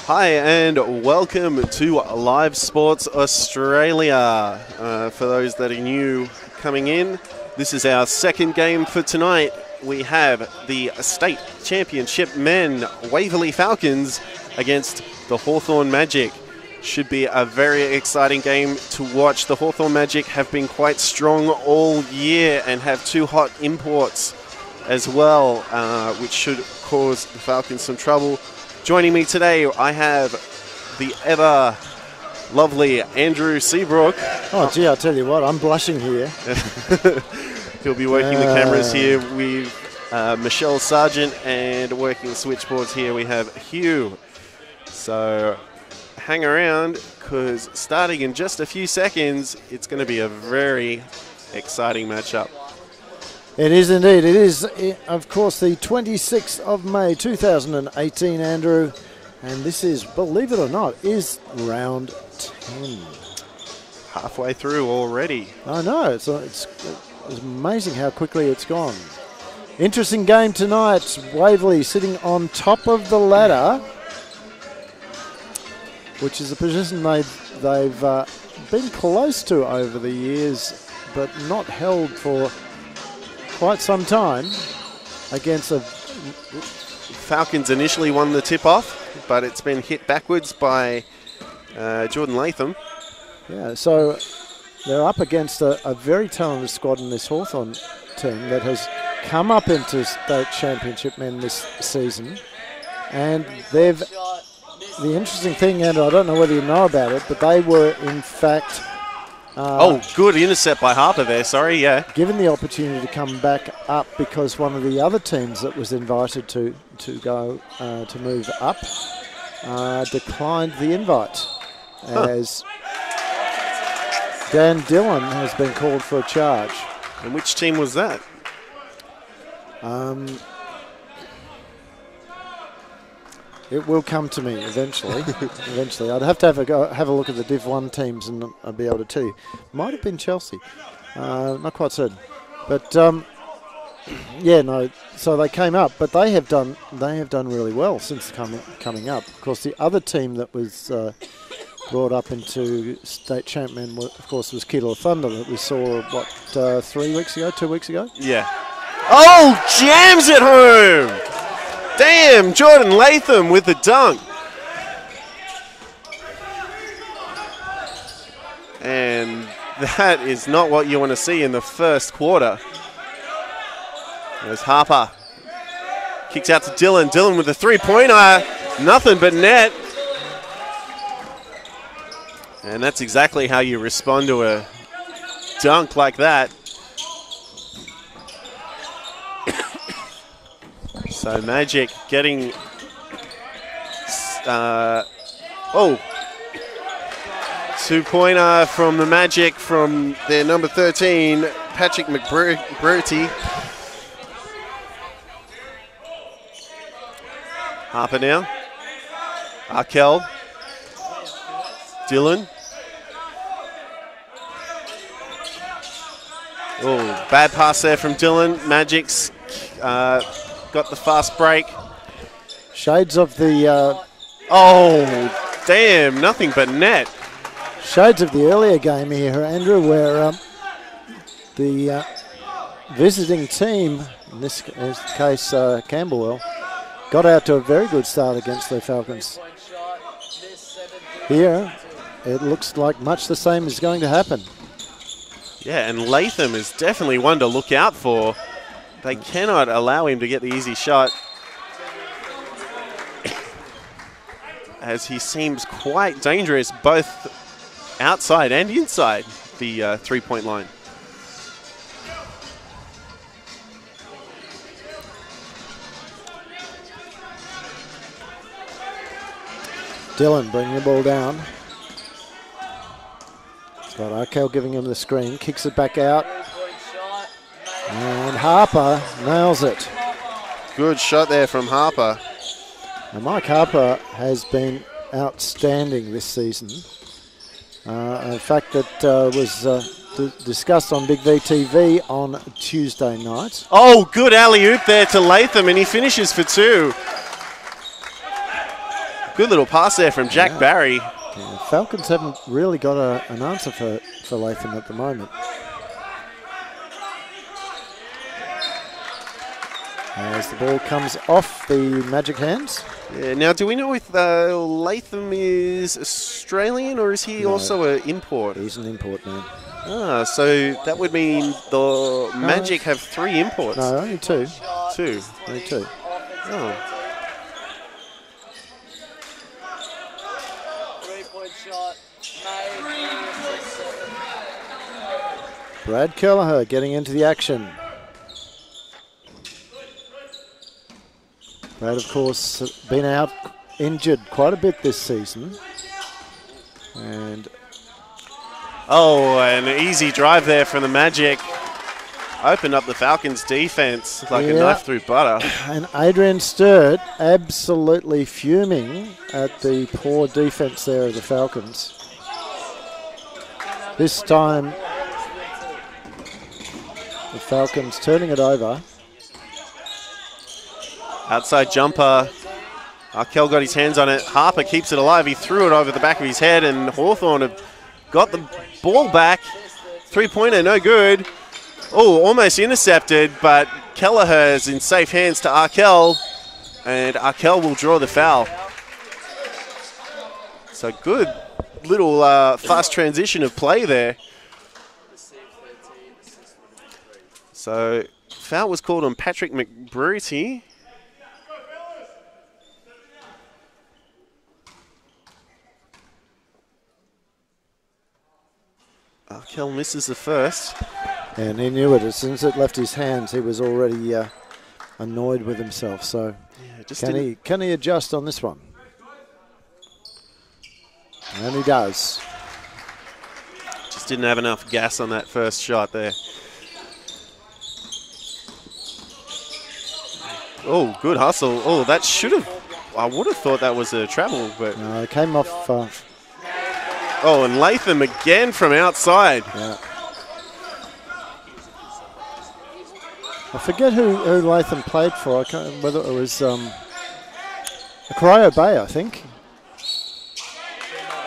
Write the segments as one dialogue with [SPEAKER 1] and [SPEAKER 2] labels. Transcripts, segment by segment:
[SPEAKER 1] Hi and welcome to Live Sports Australia. For those that are new coming in, this is our second game for tonight. We have the State Championship men, Waverley Falcons, against the Hawthorn Magic. Should be a very exciting game to watch. The Hawthorn Magic have been quite strong all year and have two hot imports as well, which should cause the Falcons some trouble. Joining me today, I have the ever lovely Andrew Seabrook.
[SPEAKER 2] Oh, gee, I'll tell you what, I'm blushing here.
[SPEAKER 1] He'll be working the cameras here with Michelle Sargent, and working the switchboards here we have Hugh. So hang around, because starting in just a few seconds, it's going to be a very exciting matchup.
[SPEAKER 2] It is indeed. It is, of course, the 26th of May 2018, Andrew. And this is, believe it or not, is round 10.
[SPEAKER 1] Halfway through already.
[SPEAKER 2] I know. It's amazing how quickly it's gone. Interesting game tonight. Waverley sitting on top of the ladder, which is a position they've been close to over the years, but not held for quite some time against a...
[SPEAKER 1] Falcons initially won the tip-off, but it's been hit backwards by Jordan Latham.
[SPEAKER 2] Yeah, so they're up against a very talented squad in this Hawthorn team that has come up into state championship men this season. And they've... The interesting thing, and I don't know whether you know about it, but they were in fact...
[SPEAKER 1] good intercept by Harper there, sorry, yeah.
[SPEAKER 2] Given the opportunity to come back up because one of the other teams that was invited to go to move up declined the invite, as Dan Dillon has been called for a charge.
[SPEAKER 1] And which team was that?
[SPEAKER 2] It will come to me eventually. Eventually, I'd have to have a look at the Div 1 teams, and I'd be able to tell you. Might have been Chelsea, not quite certain, but yeah, no. So they came up, but they have done really well since coming up. Of course, the other team that was brought up into state champion, of course, was Keilor Thunder that we saw 2 weeks ago.
[SPEAKER 1] Yeah. Oh, jams it home. Damn, Jordan Latham with the dunk. And that is not what you want to see in the first quarter. There's Harper. Kicks out to Dillon. Dillon with a three-pointer. Nothing but net. And that's exactly how you respond to a dunk like that. So Magic getting, two-pointer from the Magic from their number 13, Patrick McBrody. Harper now. Arkell. Dillon. Oh, bad pass there from Dillon. Magic's got the fast break.
[SPEAKER 2] Shades of the...
[SPEAKER 1] oh, damn, nothing but net.
[SPEAKER 2] Shades of the earlier game here, Andrew, where the visiting team, in this case Camberwell, got out to a very good start against the Falcons. Here, it looks like much the same is going to happen.
[SPEAKER 1] Yeah, and Latham is definitely one to look out for. They cannot allow him to get the easy shot, as he seems quite dangerous both outside and inside the three-point line.
[SPEAKER 2] Dillon bringing the ball down. Got Arkell giving him the screen, kicks it back out. And Harper nails it.
[SPEAKER 1] Good shot there from Harper.
[SPEAKER 2] Now Mike Harper has been outstanding this season. In fact, that was discussed on BigV TV on Tuesday night.
[SPEAKER 1] Oh, good alley-oop there to Latham, and he finishes for two. Good little pass there from Jack Barry.
[SPEAKER 2] Yeah, Falcons haven't really got an answer for Latham at the moment. As the ball comes off the Magic hands.
[SPEAKER 1] Yeah, now, do we know if Latham is Australian or is he also an import?
[SPEAKER 2] He's an import man.
[SPEAKER 1] Ah, so that would mean the Magic have 3 imports.
[SPEAKER 2] No, only 2.
[SPEAKER 1] 2.
[SPEAKER 2] Only 2.
[SPEAKER 1] Oh.
[SPEAKER 2] Brad Kelleher getting into the action. Brad, of course, been out injured quite a bit this season. And
[SPEAKER 1] an easy drive there from the Magic. Opened up the Falcons' defense like a knife through butter.
[SPEAKER 2] And Adrian Sturt absolutely fuming at the poor defense there of the Falcons. This time, the Falcons turning it over.
[SPEAKER 1] Outside jumper. Arkell got his hands on it. Harper keeps it alive. He threw it over the back of his head, and Hawthorn have got the ball back. 3-pointer, no good. Oh, almost intercepted, but Kelleher is in safe hands to Arkell, and Arkell will draw the foul. So good little fast transition of play there. So foul was called on Patrick McBrearty. Arkell misses the first.
[SPEAKER 2] And he knew it. As soon as it left his hands, he was already annoyed with himself. So can he adjust on this one? And he does.
[SPEAKER 1] Just didn't have enough gas on that first shot there. Oh, good hustle. Oh, that should have... I would have thought that was a travel, but...
[SPEAKER 2] No, it came off...
[SPEAKER 1] oh, and Latham again from outside.
[SPEAKER 2] Yeah. I forget who Latham played for. I can't whether it was Cryo Bay, I think,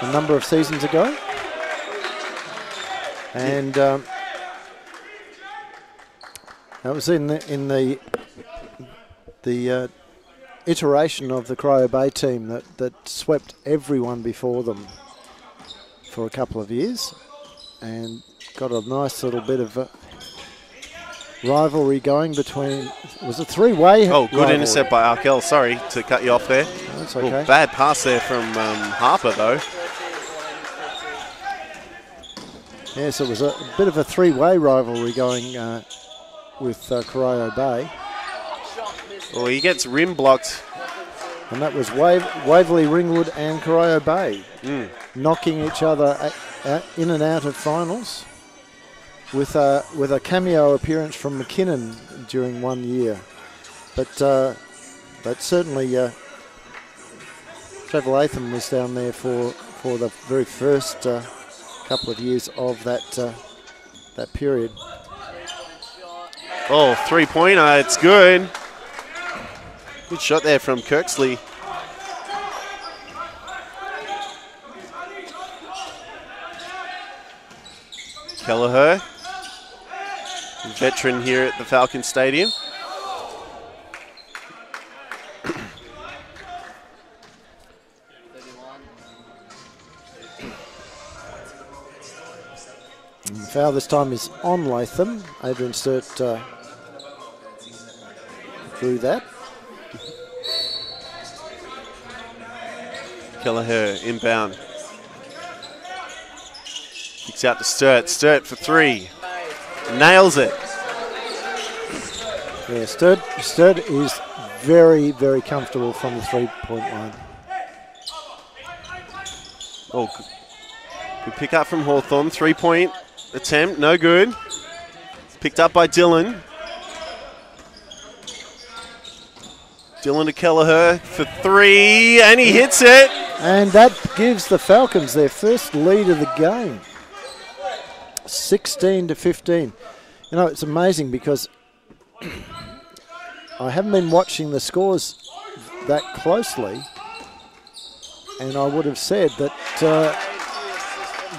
[SPEAKER 2] a number of seasons ago. And that was in the iteration of the Cryo Bay team that swept everyone before them for a couple of years and got a nice little bit of rivalry going between. It was a 3-way.
[SPEAKER 1] Oh, good
[SPEAKER 2] rivalry.
[SPEAKER 1] Intercept by Arkell. Sorry to cut you off there.
[SPEAKER 2] No, that's okay.
[SPEAKER 1] Oh, bad pass there from Harper, though.
[SPEAKER 2] Yes, it was a bit of a 3-way rivalry going with Cryo Bay.
[SPEAKER 1] Well, he gets rim blocked.
[SPEAKER 2] And that was Waverley, Ringwood and Cryo Bay knocking each other in and out of finals with a cameo appearance from McKinnon during one year. But certainly Trevor Latham was down there for the very first couple of years of that period.
[SPEAKER 1] Oh, 3-pointer, it's good. Good shot there from Kirksley. Kelleher, veteran here at the Falcon Stadium.
[SPEAKER 2] Foul this time is on Latham. Adrian Sturt drew that.
[SPEAKER 1] Kelleher inbound. Kicks out to Sturt. Sturt for 3. Nails it.
[SPEAKER 2] Yeah, Sturt is very, very comfortable from the 3-point line.
[SPEAKER 1] Oh, good pick up from Hawthorn. 3-point attempt, no good. It's picked up by Dylan. Dylan to Kelleher for 3, and he hits it.
[SPEAKER 2] And that gives the Falcons their first lead of the game. 16-15. You know, it's amazing because I haven't been watching the scores that closely, and I would have said that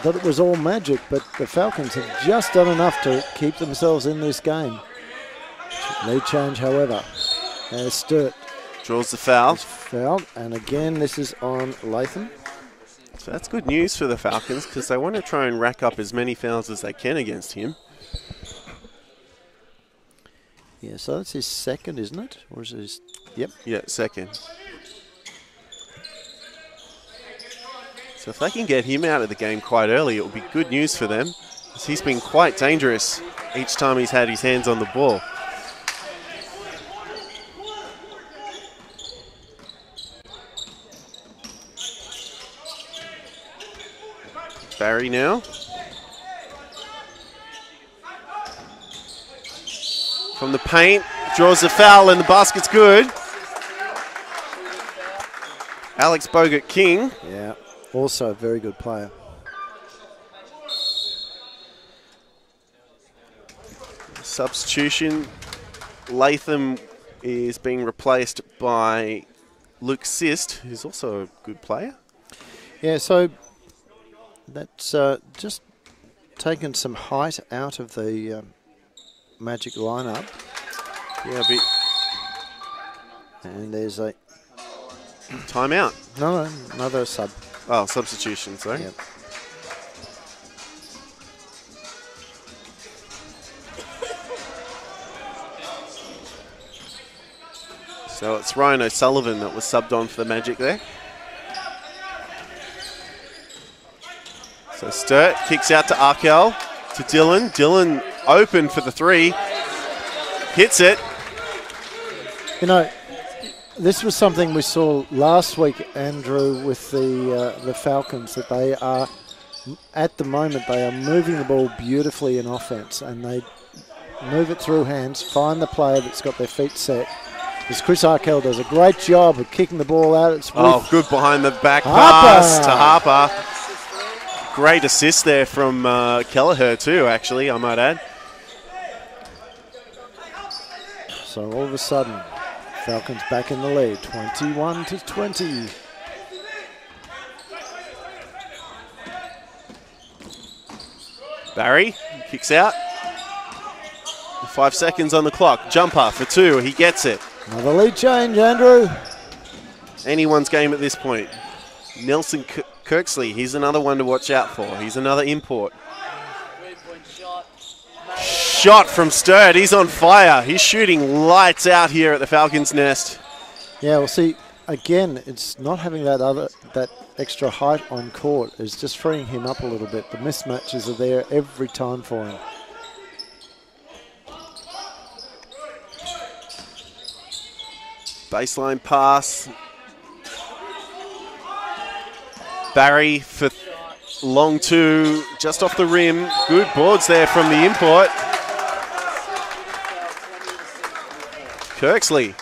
[SPEAKER 2] that it was all magic, but the Falcons have just done enough to keep themselves in this game. Lead change, however, as Sturt
[SPEAKER 1] draws the foul.
[SPEAKER 2] Fouled, and again this is on Latham.
[SPEAKER 1] So that's good news for the Falcons because they want to try and rack up as many fouls as they can against him.
[SPEAKER 2] Yeah, so that's his second, isn't it? Or is it his... Yep.
[SPEAKER 1] Yeah, second. So if they can get him out of the game quite early, it will be good news for them. Because he's been quite dangerous each time he's had his hands on the ball. Barry now. From the paint, draws the foul and the basket's good. Alex Bogut-King.
[SPEAKER 2] Yeah, also a very good player.
[SPEAKER 1] Substitution. Latham is being replaced by Luke Sist, who's also a good player.
[SPEAKER 2] Yeah, so that's just taken some height out of the Magic lineup.
[SPEAKER 1] Yeah, but
[SPEAKER 2] and there's a
[SPEAKER 1] timeout.
[SPEAKER 2] No, another sub.
[SPEAKER 1] Oh, substitution, sorry.
[SPEAKER 2] Yep.
[SPEAKER 1] So it's Ryan O'Sullivan that was subbed on for the Magic there. So Sturt kicks out to Arkell, to Dylan. Dylan open for the three. Hits it.
[SPEAKER 2] You know, this was something we saw last week, Andrew, with the Falcons, that they are, at the moment, they are moving the ball beautifully in offense, and they move it through hands, find the player that's got their feet set. Because Chris Arkell does a great job of kicking the ball out. It's
[SPEAKER 1] good behind the back pass to Harper. Great assist there from Kelleher too, actually, I might add.
[SPEAKER 2] So all of a sudden, Falcons back in the lead, 21-20.
[SPEAKER 1] Barry kicks out. 5 seconds on the clock. Jumper for two. He gets it.
[SPEAKER 2] Another lead change, Andrew.
[SPEAKER 1] Anyone's game at this point. Nelson Kirksley, he's another one to watch out for. He's another import. Shot from Sturt. He's on fire. He's shooting lights out here at the Falcons' nest.
[SPEAKER 2] Yeah, well, see, again, it's not having that extra height on court. It's just freeing him up a little bit. The mismatches are there every time for him.
[SPEAKER 1] Baseline pass. Barry for long two, just off the rim. Good boards there from the import. Kirksley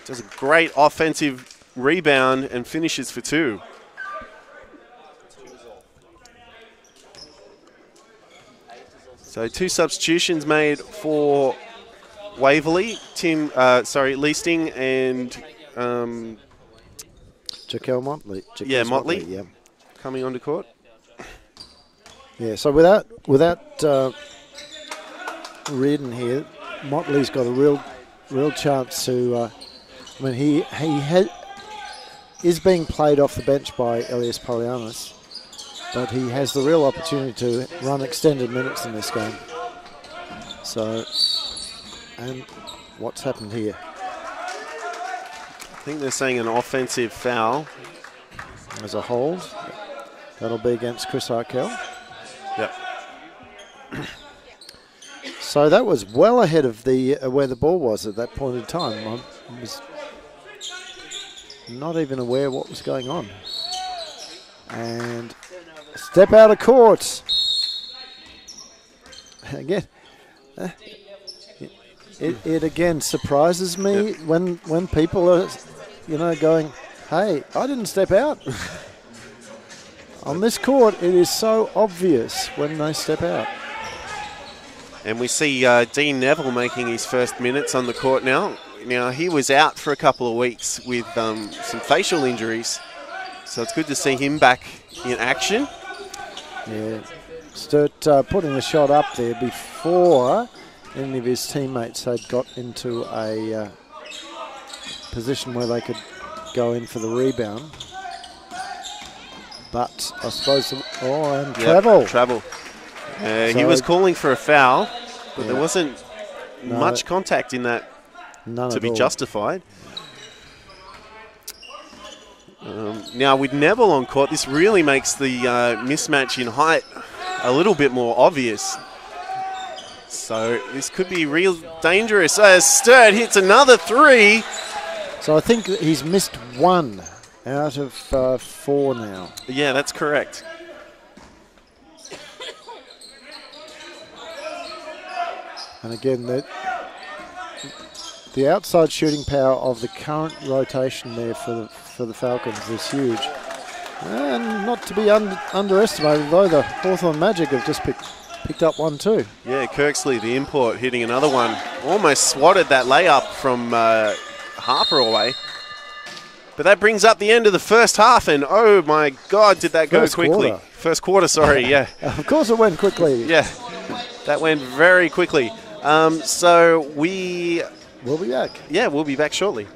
[SPEAKER 1] does a great offensive rebound and finishes for two. So two substitutions made for Waverley, Leasting and
[SPEAKER 2] Jaquel Motley.
[SPEAKER 1] Motley.
[SPEAKER 2] Yeah.
[SPEAKER 1] Coming onto court.
[SPEAKER 2] Yeah, so without Reardon here, Motley's got a real chance to. I mean, he is being played off the bench by Elias Polianis, but he has the real opportunity to run extended minutes in this game. So, and what's happened here?
[SPEAKER 1] I think they're saying an offensive foul.
[SPEAKER 2] As a hold. That'll be against Chris Arkell.
[SPEAKER 1] Yep.
[SPEAKER 2] So that was well ahead of the where the ball was at that point in time. I was not even aware what was going on. And step out of court. Again, it again surprises me when people are, going, hey, I didn't step out. On this court, it is so obvious when they step out.
[SPEAKER 1] And we see Dean Neville making his first minutes on the court now. Now, he was out for a couple of weeks with some facial injuries. So it's good to see him back in action.
[SPEAKER 2] Yeah, Sturt putting the shot up there before any of his teammates had got into a position where they could go in for the rebound. But I suppose, and travel.
[SPEAKER 1] Travel. He was calling for a foul, but there wasn't much contact in that to be justified. Now with Neville on court, this really makes the mismatch in height a little bit more obvious. So this could be real dangerous as Sturt hits another three.
[SPEAKER 2] So I think that he's missed one out of 4 now.
[SPEAKER 1] Yeah, that's correct.
[SPEAKER 2] And again, the outside shooting power of the current rotation there for the Falcons is huge. And not to be underestimated, though, the Hawthorn Magic have just picked up one too. Yeah,
[SPEAKER 1] Kirksley, the import, hitting another one. Almost swatted that layup from Harper away. But that brings up the end of the first half, and oh my God, did that go quickly. First quarter, sorry, yeah.
[SPEAKER 2] Of course it went quickly.
[SPEAKER 1] Yeah, that went very quickly. So
[SPEAKER 2] we'll be back.
[SPEAKER 1] Yeah, we'll be back shortly.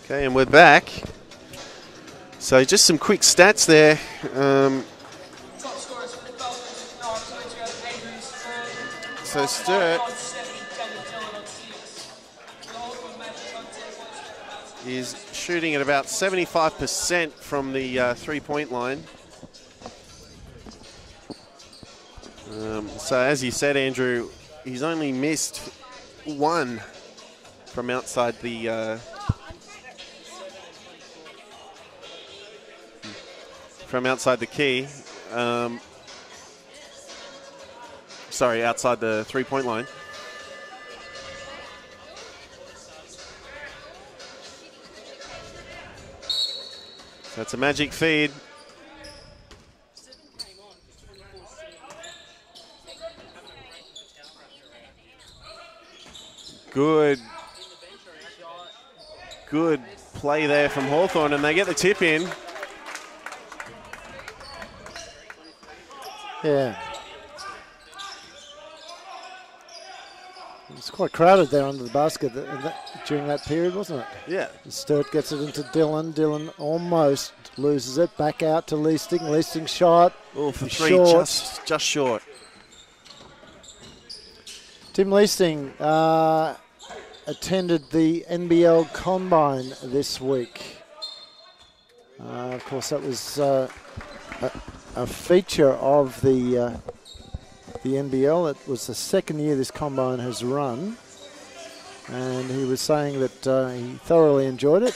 [SPEAKER 1] Okay, and we're back. So just some quick stats there. So Sturt is shooting at about 75% from the three-point line. So as you said, Andrew, he's only missed one from outside the key. Sorry, outside the three-point line. So it's a Magic feed. Good play there from Hawthorn, and they get the tip in.
[SPEAKER 2] Yeah. It's quite crowded there under the basket during that period, wasn't it?
[SPEAKER 1] Yeah.
[SPEAKER 2] Sturt gets it into Dillon. Dillon almost loses it. Back out to Leasting. Leasting shot.
[SPEAKER 1] Oh, for three, just short.
[SPEAKER 2] Tim Leasting attended the NBL Combine this week. Of course, that was a feature of the NBL. It was the second year this combine has run, and he was saying that he thoroughly enjoyed it.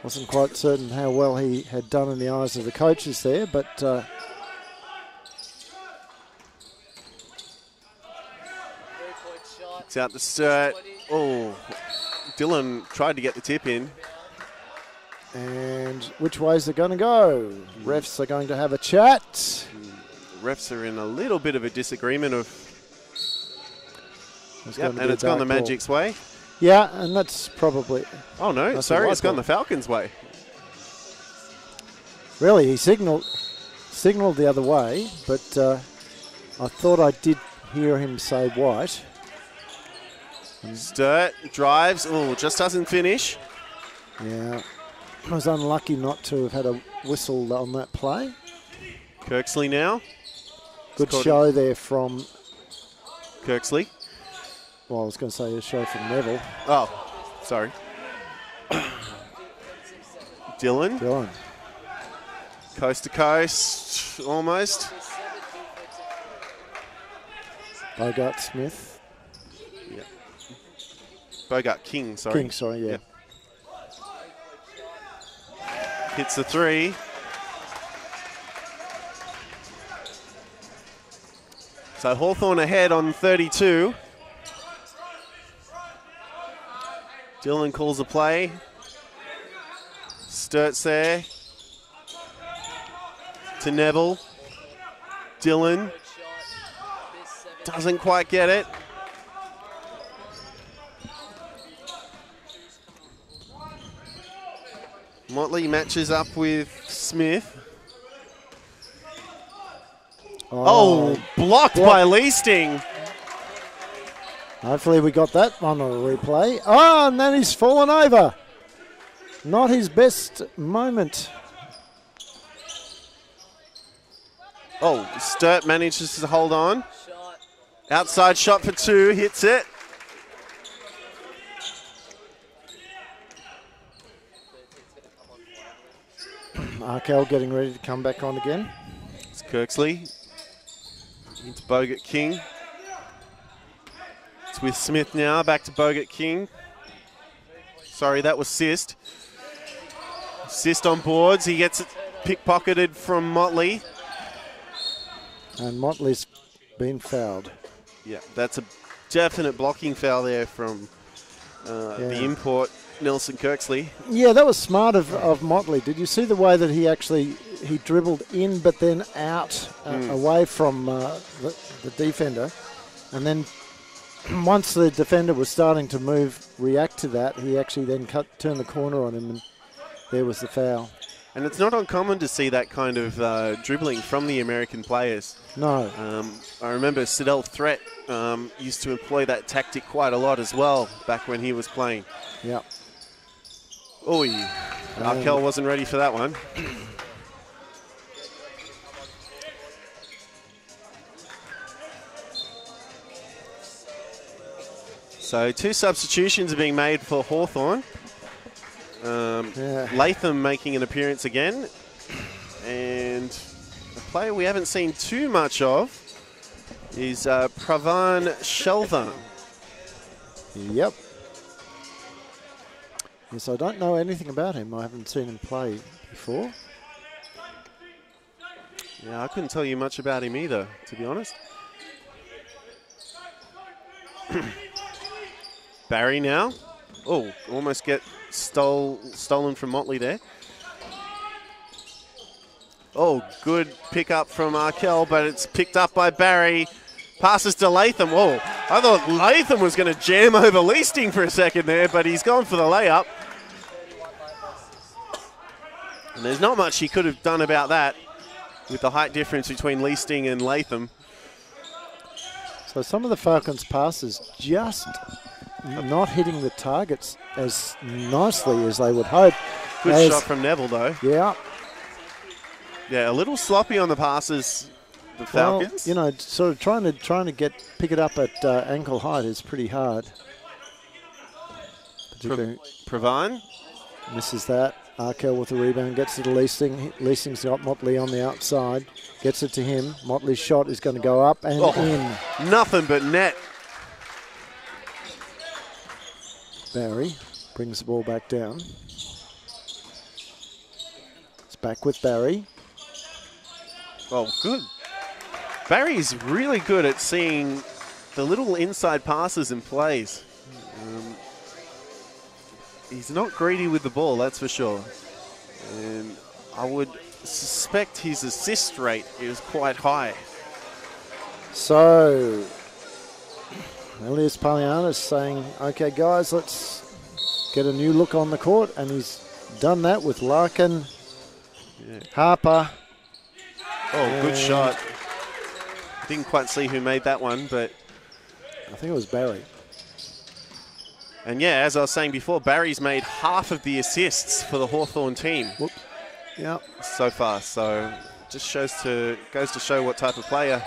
[SPEAKER 2] Wasn't quite certain how well he had done in the eyes of the coaches there, but
[SPEAKER 1] it's out the Sturt. Oh, Dillon tried to get the tip in.
[SPEAKER 2] And which way is it going to go? Refs are going to have a chat.
[SPEAKER 1] Refs are in a little bit of a disagreement of.
[SPEAKER 2] And
[SPEAKER 1] it's gone the Magic's way.
[SPEAKER 2] Yeah, and that's probably.
[SPEAKER 1] Oh no! Sorry, it's gone the Falcons' way.
[SPEAKER 2] Really, he signalled signalled the other way, but I thought I did hear him say white.
[SPEAKER 1] Sturt drives. Oh, just doesn't finish.
[SPEAKER 2] Yeah. I was unlucky not to have had a whistle on that play.
[SPEAKER 1] Kirksley now.
[SPEAKER 2] Good show there from
[SPEAKER 1] Kirksley.
[SPEAKER 2] Well, I was going to say a show from Neville.
[SPEAKER 1] Oh, sorry. Dylan. Coast to coast, almost.
[SPEAKER 2] Bogart Smith.
[SPEAKER 1] Yeah. Bogart King, sorry.
[SPEAKER 2] King, sorry, yeah.
[SPEAKER 1] Hits the 3. So Hawthorn ahead on 32. Dylan calls a play. Sturt's there. To Neville. Dylan. Doesn't quite get it. Motley matches up with Smith. Oh, blocked by Leasting.
[SPEAKER 2] Hopefully we got that on a replay. Oh, and then he's fallen over. Not his best moment.
[SPEAKER 1] Oh, Sturt manages to hold on. Outside shot for 2, hits it.
[SPEAKER 2] Arkell getting ready to come back on again.
[SPEAKER 1] It's Kirksley. Into Bogart King. It's with Smith now, back to Bogart King. Sorry, that was Sist. Sist on boards, he gets it pickpocketed from Motley.
[SPEAKER 2] And Motley's been fouled.
[SPEAKER 1] Yeah, that's a definite blocking foul there from the import, Nelson Kirksley.
[SPEAKER 2] Yeah, that was smart of Motley. Did you see the way that he dribbled in but then out away from the defender? And then once the defender was starting to react to that, he actually then turned the corner on him, and there was the foul.
[SPEAKER 1] And it's not uncommon to see that kind of dribbling from the American players.
[SPEAKER 2] No.
[SPEAKER 1] I remember Siddell Threat used to employ that tactic quite a lot as well back when he was playing.
[SPEAKER 2] Yeah.
[SPEAKER 1] Oh, Arkell wasn't ready for that one. So 2 substitutions are being made for Hawthorn. Latham making an appearance again. And a player we haven't seen too much of is Pravan Shelvan.
[SPEAKER 2] Yep. Yes, I don't know anything about him. I haven't seen him play before.
[SPEAKER 1] Yeah, I couldn't tell you much about him either, to be honest. Barry now. Oh, almost get stolen from Motley there. Oh, good pick up from Arkell, but it's picked up by Barry. Passes to Latham. Oh, I thought Latham was going to jam over Leasting for a second there, but he's gone for the layup. And there's not much he could have done about that with the height difference between Leasting and Latham.
[SPEAKER 2] So some of the Falcons' passes just not hitting the targets as nicely as they would hope.
[SPEAKER 1] Good shot from Neville, though.
[SPEAKER 2] Yeah.
[SPEAKER 1] Yeah, a little sloppy on the passes, the Falcons.
[SPEAKER 2] Well, you know, sort of trying to pick it up at ankle height is pretty hard.
[SPEAKER 1] Pravan
[SPEAKER 2] misses that. Arkell with the rebound, gets it to Leasting. Leasting's got Motley on the outside, gets it to him. Motley's shot is going to go up and in.
[SPEAKER 1] Nothing but net.
[SPEAKER 2] Barry brings the ball back down. It's back with Barry.
[SPEAKER 1] Oh, good. Barry's really good at seeing the little inside passes and plays. He's not greedy with the ball, that's for sure. And I would suspect his assist rate is quite high.
[SPEAKER 2] So, Elias Palianis saying, okay, guys, let's get a new look on the court. And he's done that with Larkin, Harper,
[SPEAKER 1] Oh, good shot. Didn't quite see who made that one, but
[SPEAKER 2] I think it was Barry.
[SPEAKER 1] And yeah, as I was saying before, Barry's made half of the assists for the Hawthorn team.
[SPEAKER 2] Whoop. Yeah.
[SPEAKER 1] So far, so just goes to show what type of player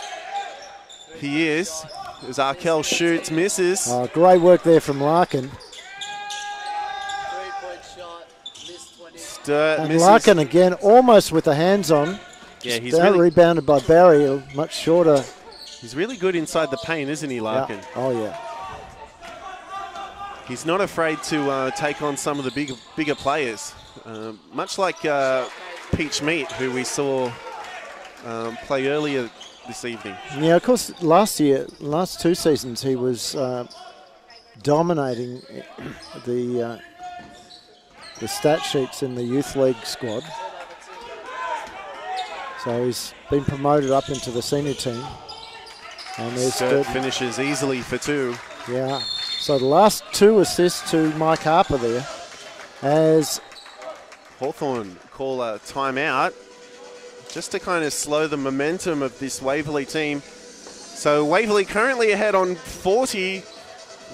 [SPEAKER 1] he is. As Arkell shoots, misses.
[SPEAKER 2] Oh, great work there from Larkin.
[SPEAKER 1] Sturt
[SPEAKER 2] and
[SPEAKER 1] misses.
[SPEAKER 2] Larkin again, almost with the hands on.
[SPEAKER 1] Yeah, he's
[SPEAKER 2] really rebounded by Barry, much shorter.
[SPEAKER 1] He's really good inside the paint, isn't he, Larkin?
[SPEAKER 2] Yeah. Oh yeah.
[SPEAKER 1] He's not afraid to take on some of the bigger players, much like Peach Meat, who we saw play earlier this evening.
[SPEAKER 2] Yeah, of course, last 2 seasons, he was dominating the stat sheets in the youth league squad. So he's been promoted up into the senior team. And there's
[SPEAKER 1] Sturt finishes easily for 2.
[SPEAKER 2] Yeah. So the last 2 assists to Mike Harper there, as
[SPEAKER 1] Hawthorn call a timeout just to kind of slow the momentum of this Waverley team. So Waverley currently ahead on 40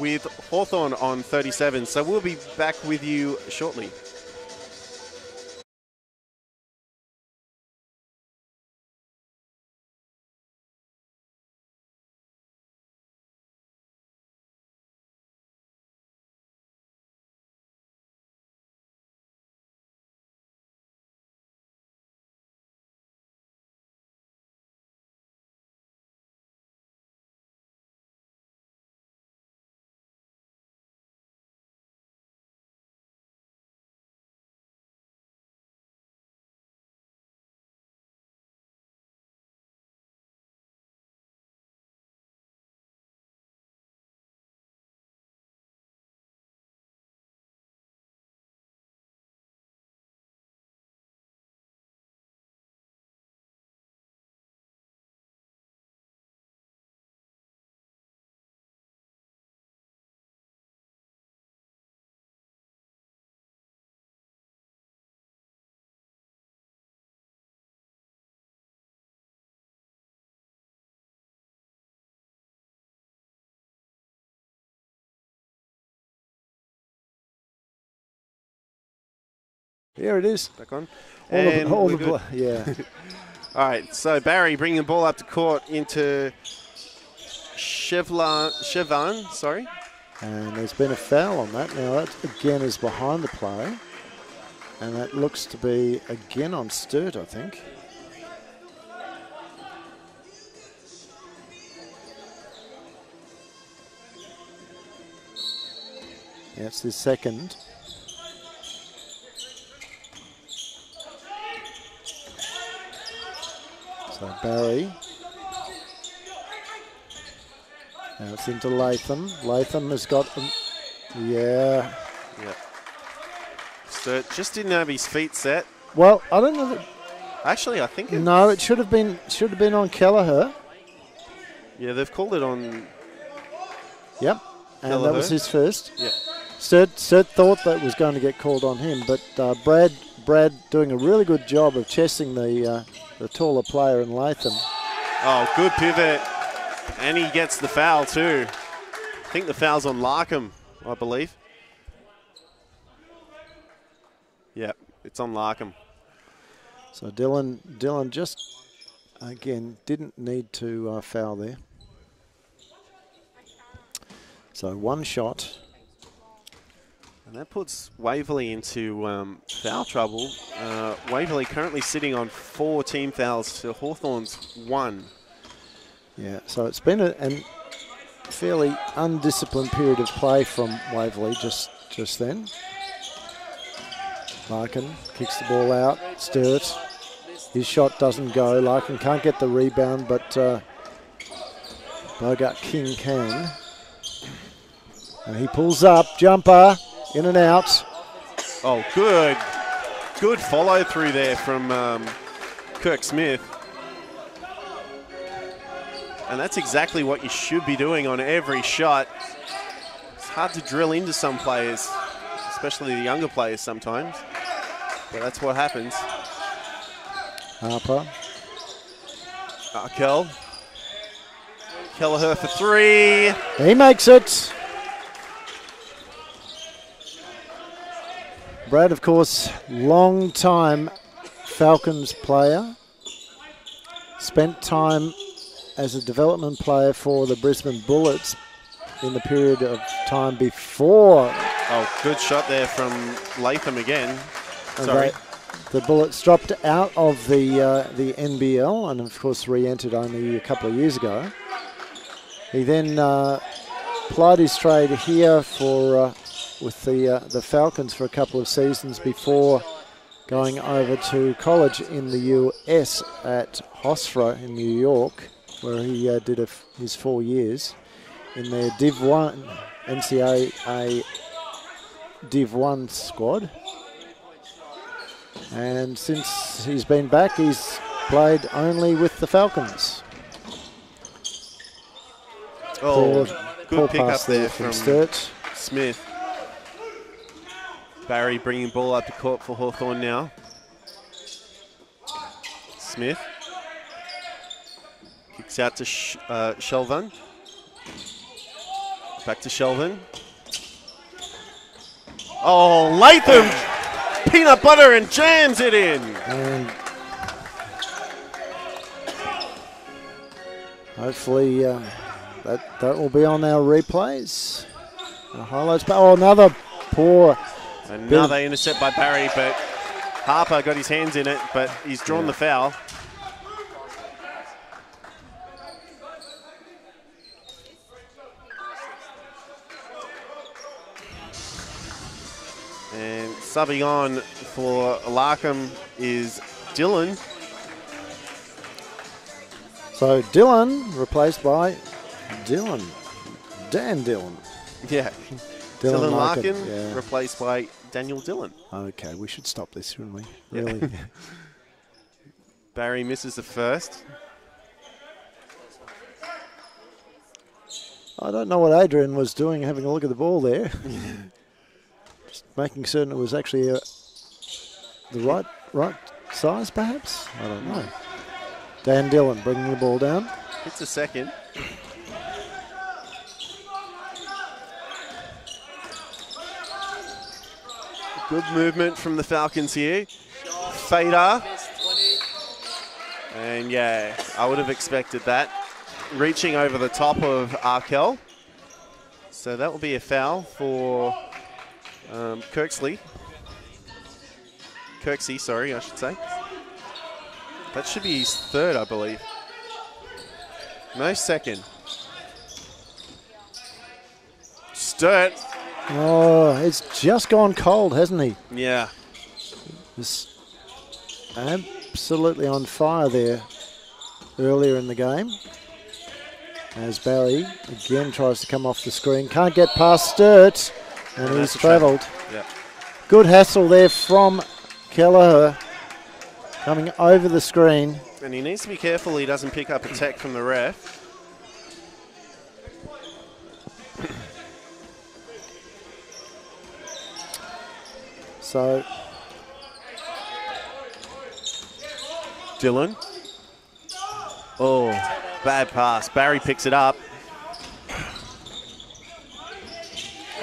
[SPEAKER 1] with Hawthorn on 37. So we'll be back with you shortly.
[SPEAKER 2] here it is.
[SPEAKER 1] Back on.
[SPEAKER 2] Yeah.
[SPEAKER 1] All right, so Barry bringing the ball up to court into Chevan, sorry.
[SPEAKER 2] And there's been a foul on that. Now that again is behind the play. And that looks to be again on Sturt, I think. Yeah, it's his second. So Barry. Now it's into Latham. Latham has got, yeah.
[SPEAKER 1] Sturt just didn't have his feet set.
[SPEAKER 2] Well, I don't know.
[SPEAKER 1] Actually, I think
[SPEAKER 2] No, it should have been on Kelleher.
[SPEAKER 1] Yeah, they've called it on.
[SPEAKER 2] Yep, and
[SPEAKER 1] Kelleher.
[SPEAKER 2] that was his first.
[SPEAKER 1] Yeah.
[SPEAKER 2] Sturt thought that was going to get called on him, but Brad doing a really good job of chesting the taller player in Latham.
[SPEAKER 1] Oh, good pivot. And he gets the foul too. I think the foul's on Larkham, I believe. Yep, it's on Larkham.
[SPEAKER 2] So Dylan just, again, didn't need to foul there. So 1 shot.
[SPEAKER 1] And that puts Waverley into foul trouble. Waverley currently sitting on 4 team fouls to Hawthorn's 1.
[SPEAKER 2] Yeah, so it's been a fairly undisciplined period of play from Waverley just then. Larkin kicks the ball out. Sturt. His shot doesn't go. Larkin can't get the rebound, but Bogart King can. And he pulls up. Jumper. In and out.
[SPEAKER 1] Oh, good. Good follow through there from Kirk Smith. And that's exactly what you should be doing on every shot. It's hard to drill into some players, especially the younger players sometimes. But that's what happens.
[SPEAKER 2] Harper.
[SPEAKER 1] Arkell. Kelleher for 3.
[SPEAKER 2] He makes it. Brad, of course, long time Falcons player. Spent time as a development player for the Brisbane Bullets in the period of time before.
[SPEAKER 1] Oh, good shot there from Latham again. Sorry.
[SPEAKER 2] The Bullets dropped out of the NBL and, of course, re-entered only a couple of years ago. He then plied his trade here for with the Falcons for a couple of seasons before going over to college in the US at Hawthorn in New York, where he did his 4 years in their Div 1 NCAA Div 1 squad. And since he's been back, he's played only with the Falcons.
[SPEAKER 1] Oh, good pick up there
[SPEAKER 2] from Sturt.
[SPEAKER 1] Smith. Barry bringing ball up to court for Hawthorn now. Smith. Kicks out to Shelvin. Back to Shelvin. Oh, Latham! Peanut butter and jams it in!
[SPEAKER 2] And hopefully that will be on our replays. Our highlights. Oh, another poor...
[SPEAKER 1] Another intercept by Barry, but Harper got his hands in it, but he's drawn the foul. And subbing on for Larkham is Dylan.
[SPEAKER 2] So Dylan replaced by Dan Dillon.
[SPEAKER 1] Yeah. Dylan Larkin replaced by Daniel Dillon.
[SPEAKER 2] Okay, we should stop this, shouldn't we? Really?
[SPEAKER 1] Barry misses the first.
[SPEAKER 2] I don't know what Adrian was doing, having a look at the ball there. Just making certain it was actually the right size, perhaps? I don't know. Dan Dillon bringing the ball down.
[SPEAKER 1] Hits a second. Good movement from the Falcons here. Fader. And yeah, I would have expected that. Reaching over the top of Arkell. So that will be a foul for Kirksey, sorry, I should say. That should be his third, I believe. No, second. Sturt.
[SPEAKER 2] Oh, it's just gone cold, hasn't he?
[SPEAKER 1] Yeah.
[SPEAKER 2] He's absolutely on fire there earlier in the game. As Barry again tries to come off the screen. Can't get past Sturt. And he's travelled.
[SPEAKER 1] Yeah.
[SPEAKER 2] Good hassle there from Kelleher. Coming over the screen.
[SPEAKER 1] And he needs to be careful he doesn't pick up a tech from the ref.
[SPEAKER 2] So
[SPEAKER 1] Dylan. Oh, bad pass. Barry picks it up.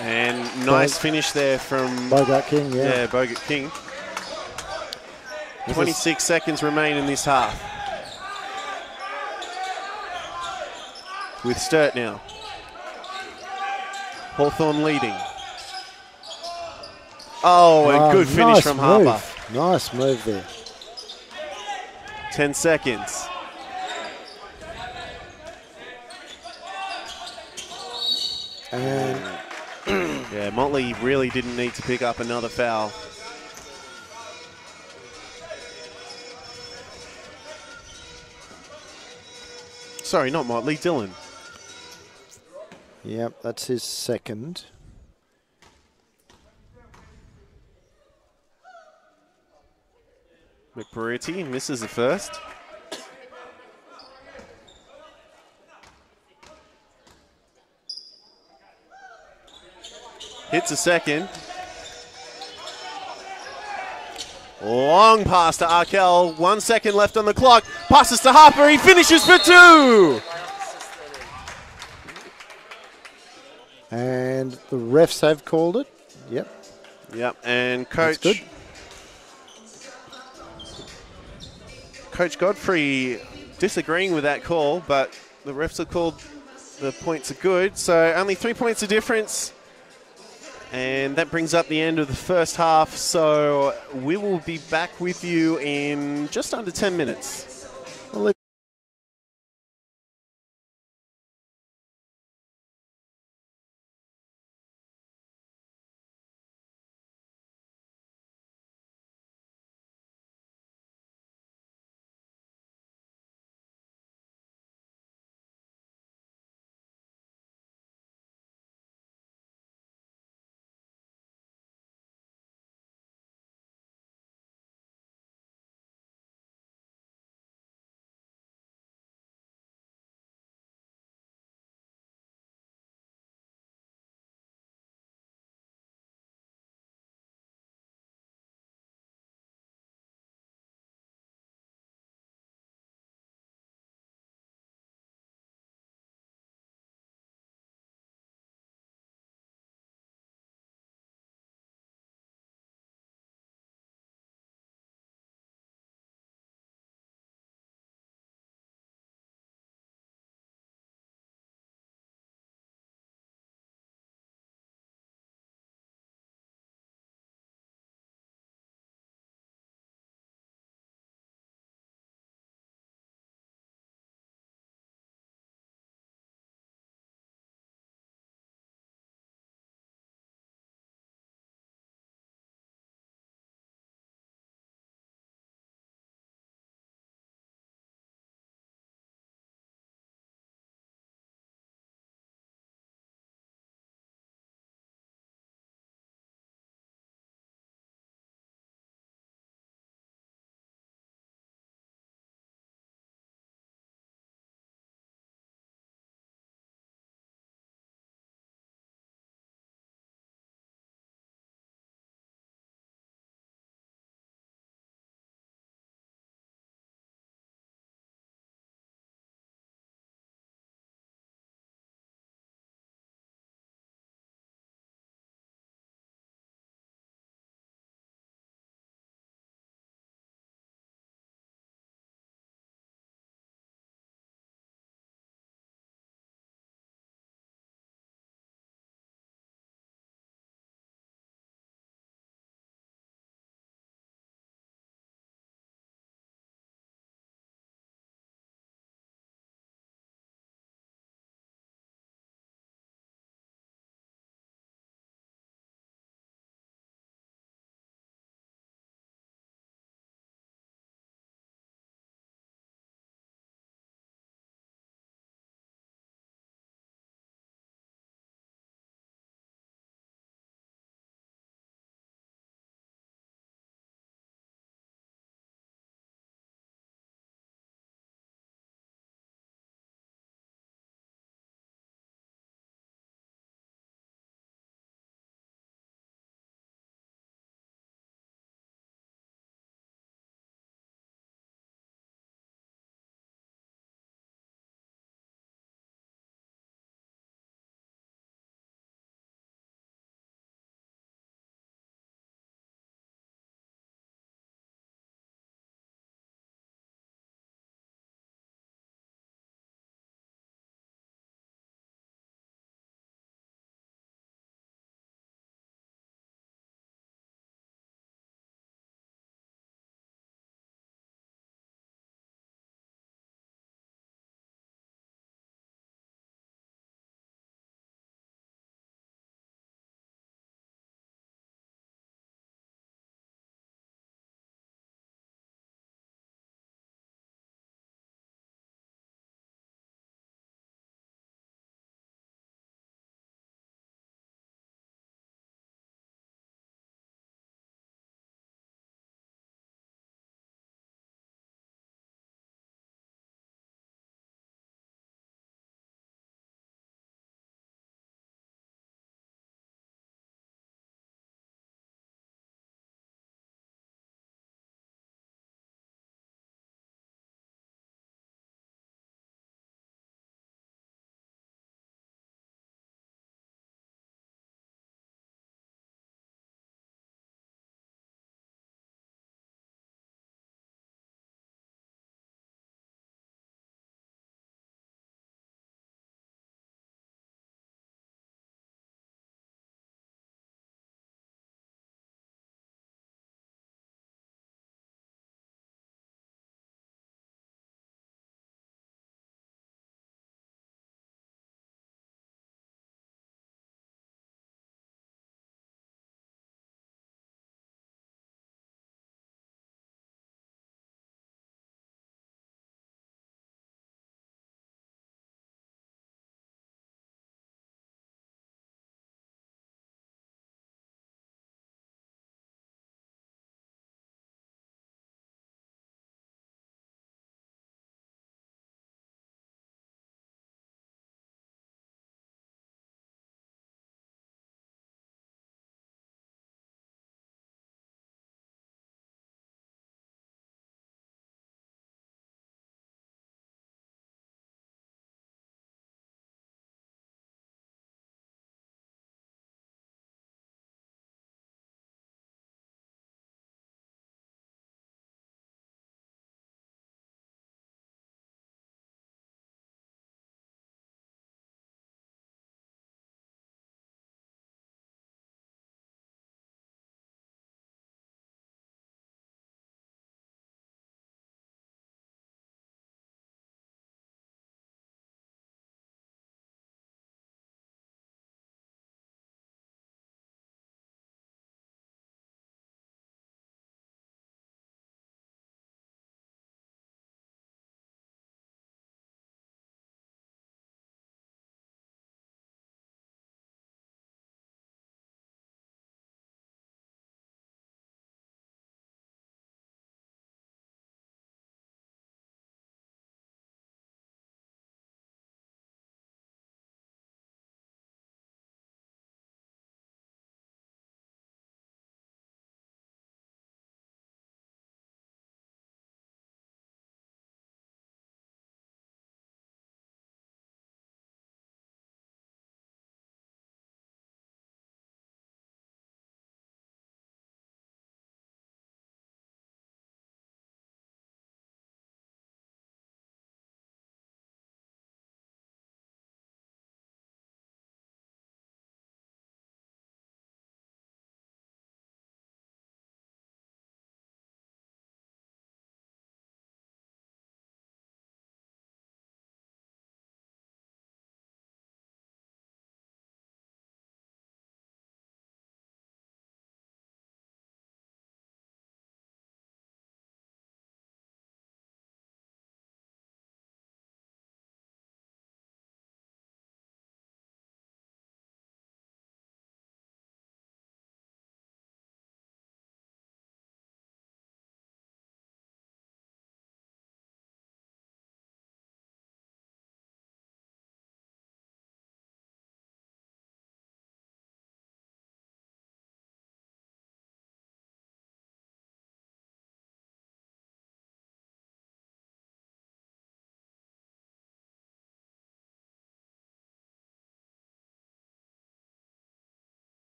[SPEAKER 1] And nice finish there from
[SPEAKER 2] Bogart King,
[SPEAKER 1] yeah, Bogart King. 26 seconds remain in this half. With Sturt now. Hawthorn leading. Oh, and good finish from Harper.
[SPEAKER 2] Nice move there.
[SPEAKER 1] 10 seconds.
[SPEAKER 2] And
[SPEAKER 1] yeah, Motley really didn't need to pick up another foul. Sorry, not Motley, Dylan.
[SPEAKER 2] Yep, that's his second.
[SPEAKER 1] McBurity misses the first. Hits a second. Long pass to Arkell. 1 second left on the clock. Passes to Harper. He finishes for 2.
[SPEAKER 2] And the refs have called it. Yep.
[SPEAKER 1] Yep. And Coach Godfrey disagreeing with that call, but the refs have called the points are good. So only 3 points of difference. And that brings up the end of the first half. So we will be back with you in just under 10 minutes.
[SPEAKER 2] Well,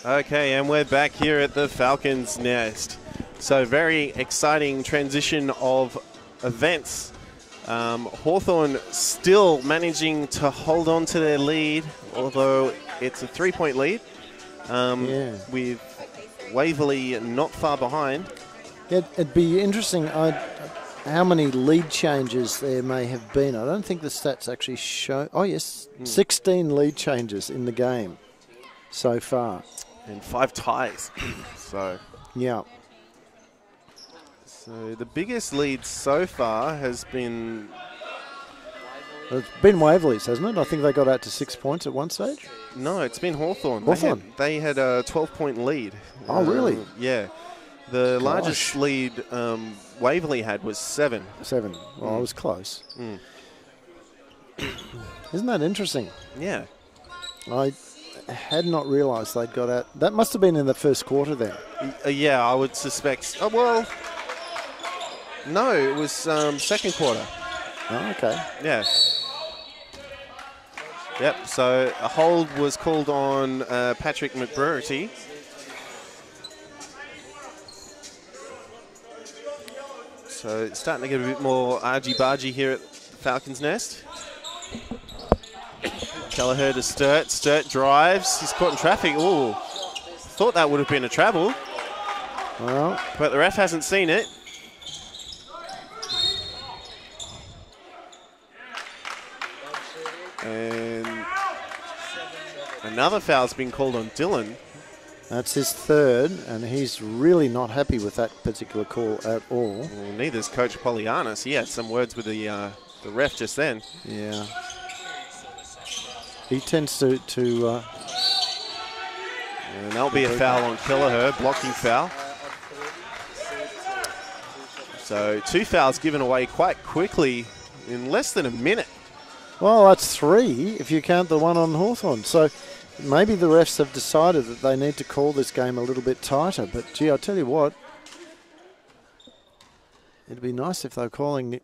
[SPEAKER 1] Okay, and we're back here at the Falcons' Nest. So very exciting transition of events. Hawthorn still managing to hold on to their lead, although it's a 3-point lead, with Waverley not far behind.
[SPEAKER 2] It'd be interesting how many lead changes there may have been. I don't think the stats actually show. Oh, yes, 16 lead changes in the game so far.
[SPEAKER 1] And 5 ties. So
[SPEAKER 2] yeah.
[SPEAKER 1] So the biggest lead so far has been...
[SPEAKER 2] It's been Waverley's, hasn't it? I think they got out to 6 points at one stage.
[SPEAKER 1] No, it's been Hawthorn.
[SPEAKER 2] Hawthorn?
[SPEAKER 1] They had a 12-point lead.
[SPEAKER 2] Oh, really?
[SPEAKER 1] Yeah. The largest lead Waverley had was 7.
[SPEAKER 2] 7. Well, I was close. Isn't that interesting?
[SPEAKER 1] Yeah.
[SPEAKER 2] I had not realised they'd got out. That must have been in the first quarter then.
[SPEAKER 1] Yeah, I would suspect. Oh, well, no, it was second quarter.
[SPEAKER 2] Oh, okay.
[SPEAKER 1] Yeah. Yep, so a hold was called on Patrick McBrearty. So it's starting to get a bit more argy-bargy here at the Falcons' Nest. Kelleher to Sturt. Sturt drives. He's caught in traffic. Ooh, thought that would have been a travel.
[SPEAKER 2] Well,
[SPEAKER 1] but the ref hasn't seen it. And another foul's been called on Dylan.
[SPEAKER 2] That's his third, and he's really not happy with that particular call at all.
[SPEAKER 1] Well, neither's Coach Polyanis. He had some words with the ref just then.
[SPEAKER 2] Yeah. He tends to
[SPEAKER 1] and that'll be a foul on Kelleher, blocking foul. So 2 fouls given away quite quickly in less than a minute.
[SPEAKER 2] Well, that's 3 if you count the one on Hawthorn. So maybe the refs have decided that they need to call this game a little bit tighter. But, gee, I'll tell you what, it'd be nice if they're calling it.